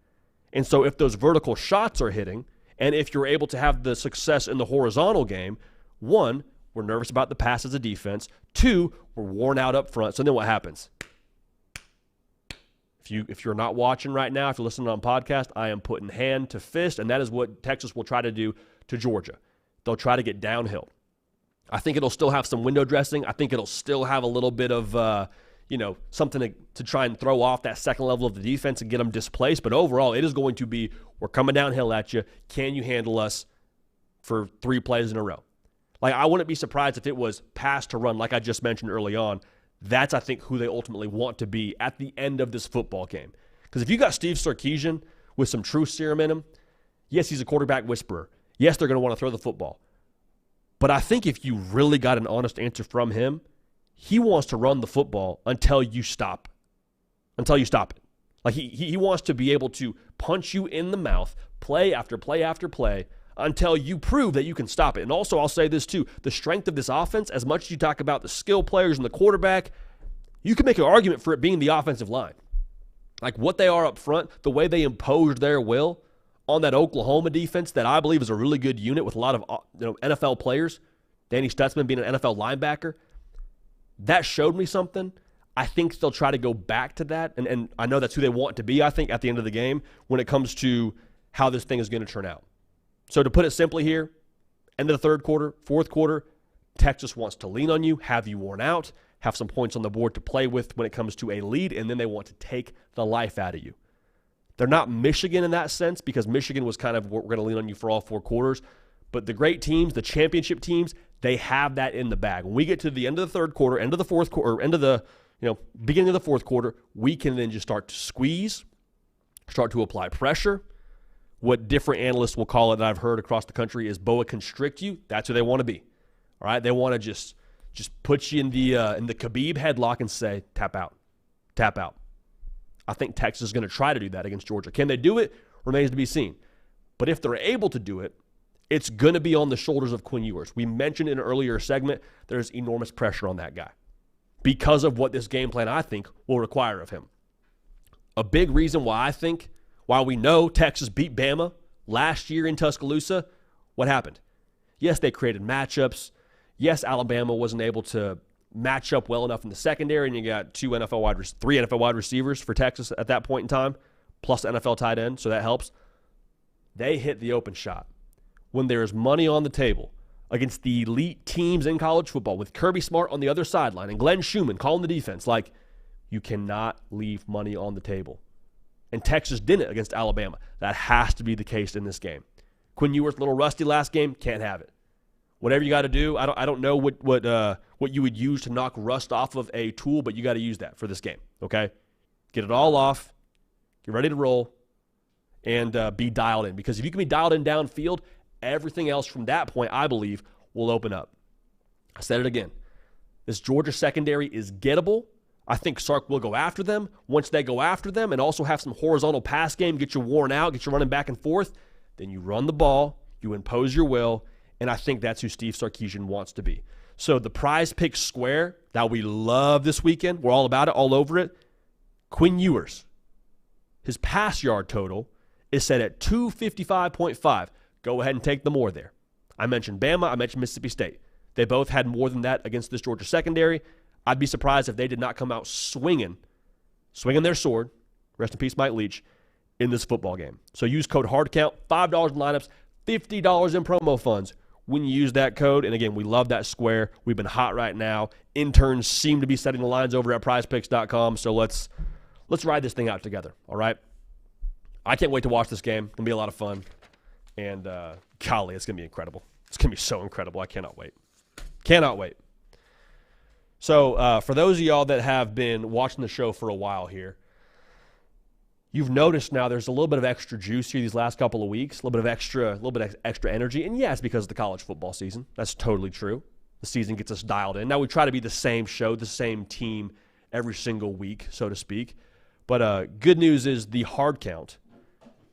And so if those vertical shots are hitting, and if you're able to have the success in the horizontal game, one, we're nervous about the pass as a defense. Two, we're worn out up front. So then what happens? If you're not watching right now, if you're listening on podcast, I am putting hand to fist, and that is what Texas will try to do to Georgia. They'll try to get downhill. I think it'll still have some window dressing. I think it'll still have a little bit of, something to try and throw off that second level of the defense and get them displaced. But overall, it is going to be, we're coming downhill at you. Can you handle us for 3 plays in a row? Like, I wouldn't be surprised if it was pass to run, like I just mentioned early on. That's, I think, who they ultimately want to be at the end of this football game. Because if you got Steve Sarkisian with some true serum in him, yes, he's a quarterback whisperer. Yes, they're going to want to throw the football. But I think if you really got an honest answer from him, he wants to run the football until you stop. Until you stop it. Like, he wants to be able to punch you in the mouth, play after play after play, until you prove that you can stop it. And also, I'll say this too, the strength of this offense, as much as you talk about the skill players and the quarterback, you can make an argument for it being the offensive line. Like, what they are up front, the way they imposed their will on that Oklahoma defense that I believe is a really good unit with a lot of NFL players, Danny Stutzman being an NFL linebacker, that showed me something. I think they'll try to go back to that, and I know that's who they want to be, I think, at the end of the game when it comes to how this thing is going to turn out. So to put it simply here, end of the third quarter, fourth quarter, Texas wants to lean on you, have you worn out, have some points on the board to play with when it comes to a lead, and then they want to take the life out of you. They're not Michigan in that sense because Michigan was kind of, we're going to lean on you for all 4 quarters. But the great teams, the championship teams, they have that in the bag. When we get to the end of the third quarter, end of the fourth quarter, end of the beginning of the fourth quarter, we can then just start to squeeze, start to apply pressure. What different analysts will call it that I've heard across the country is boa constrict you. That's who they want to be. All right, they want to just put you in the Khabib headlock and say tap out, tap out. I think Texas is going to try to do that against Georgia. Can they do it? Remains to be seen. But if they're able to do it, it's going to be on the shoulders of Quinn Ewers. We mentioned in an earlier segment, there's enormous pressure on that guy because of what this game plan, I think, will require of him. A big reason why we know Texas beat Bama last year in Tuscaloosa, what happened? Yes, they created matchups. Yes, Alabama wasn't able to match up well enough in the secondary, and you got 3 NFL wide receivers for Texas at that point in time, plus the NFL tight end, so that helps. They hit the open shot. When there's money on the table against the elite teams in college football with Kirby Smart on the other sideline and Glenn Schumann calling the defense, like, you cannot leave money on the table. And Texas didn't against Alabama. That has to be the case in this game. Quinn Ewers, a little rusty last game, can't have it. Whatever you got to do, I don't know what you would use to knock rust off of a tool, but you got to use that for this game, okay? Get it all off, get ready to roll, and be dialed in. Because if you can be dialed in downfield, everything else from that point, I believe, will open up. I said it again. This Georgia secondary is gettable. I think Sark will go after them. Once they go after them and also have some horizontal pass game, get you worn out, get you running back and forth, then you run the ball, you impose your will, and I think that's who Steve Sarkisian wants to be. So the Prize Pick Square that we love this weekend, we're all about it, all over it. Quinn Ewers, his pass yard total is set at 255.5. Go ahead and take the more there. I mentioned Bama, I mentioned Mississippi State. They both had more than that against this Georgia secondary. I'd be surprised if they did not come out swinging their sword, rest in peace Mike Leach, in this football game. So use code HARDCOUNT, $5 in lineups, $50 in promo funds when you use that code. And again, we love that square. We've been hot right now. Interns seem to be setting the lines over at prizepicks.com. So let's ride this thing out together, all right? I can't wait to watch this game. It's going to be a lot of fun. And golly, it's going to be incredible. It's going to be so incredible. I cannot wait. Cannot wait. So for those of y'all that have been watching the show for a while here, you've noticed now there's a little bit of extra juice here these last couple of weeks, a little bit of extra energy. And yeah, it's because of the college football season. That's totally true. The season gets us dialed in. Now we try to be the same show, the same team every single week, so to speak. But good news is the hard count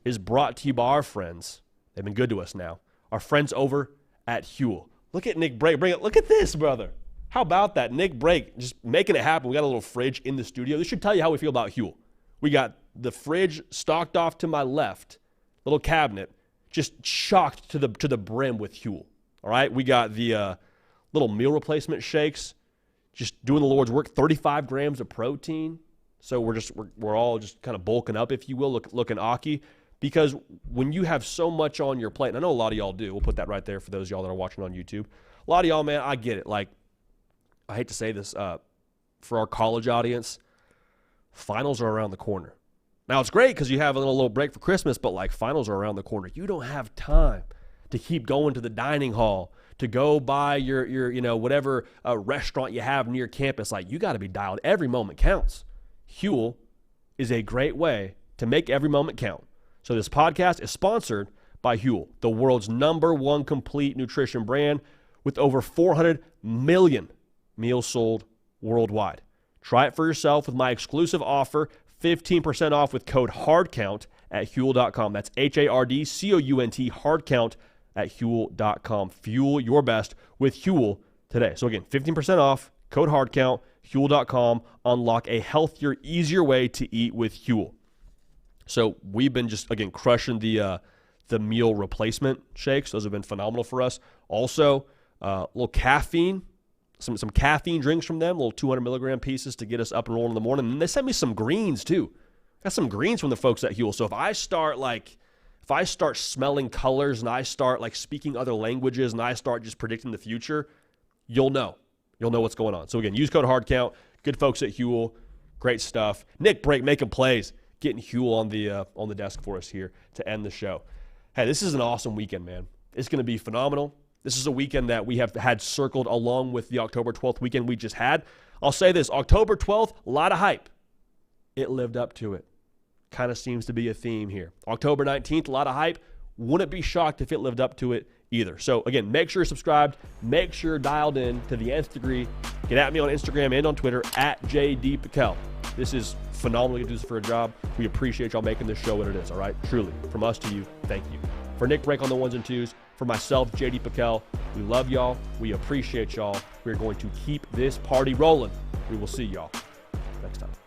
is brought to you by our friends. They've been good to us now. Our friends over at Huel. Look at Nick Brake. Look at this, brother. How about that? Nick Brake just making it happen. We got a little fridge in the studio. This should tell you how we feel about Huel. We got the fridge stocked off to my left, little cabinet, just chocked to the brim with Huel. All right? We got the little meal replacement shakes, just doing the Lord's work, 35 grams of protein. So we're all just kind of bulking up, if you will, looking awky. Because when you have so much on your plate, and I know a lot of y'all do, we'll put that right there for those of y'all that are watching on YouTube. A lot of y'all, man, I get it. Like, I hate to say this, for our college audience, finals are around the corner. Now, it's great because you have a little break for Christmas, but, like, finals are around the corner. You don't have time to keep going to the dining hall, to go buy your whatever restaurant you have near campus. Like, you got to be dialed. Every moment counts. Huel is a great way to make every moment count. So this podcast is sponsored by Huel, the world's #1 complete nutrition brand with over 400 million meals sold worldwide. Try it for yourself with my exclusive offer, 15% off with code HARDCOUNT at Huel.com. That's HARDCOUNT, HARDCOUNT at Huel.com. Fuel your best with Huel today. So again, 15% off, code HARDCOUNT, Huel.com. Unlock a healthier, easier way to eat with Huel. So we've been just, again, crushing the meal replacement shakes. Those have been phenomenal for us. Also, a little caffeine, some caffeine drinks from them, little 200 milligram pieces to get us up and rolling in the morning. And they sent me some greens too. Got some greens from the folks at Huel. So if I start smelling colors and I start like speaking other languages and I start just predicting the future, you'll know. You'll know what's going on. So again, use code HARDCOUNT. Good folks at Huel. Great stuff. Nick Brake making plays. Getting Huel on the desk for us here to end the show. Hey, this is an awesome weekend, man. It's going to be phenomenal. This is a weekend that we have had circled along with the October 12th weekend we just had. I'll say this, October 12th, a lot of hype. It lived up to it. Kind of seems to be a theme here. October 19th, a lot of hype. Wouldn't be shocked if it lived up to it either. So, again, make sure you're subscribed. Make sure you're dialed in to the nth degree. Get at me on Instagram and on Twitter, at JDPikel. This is phenomenal to do this for a job. We appreciate y'all making this show what it is, all right? Truly, from us to you, thank you. For Nick Brake on the ones and twos, for myself, JD Pikel, we love y'all. We appreciate y'all. We're going to keep this party rolling. We will see y'all next time.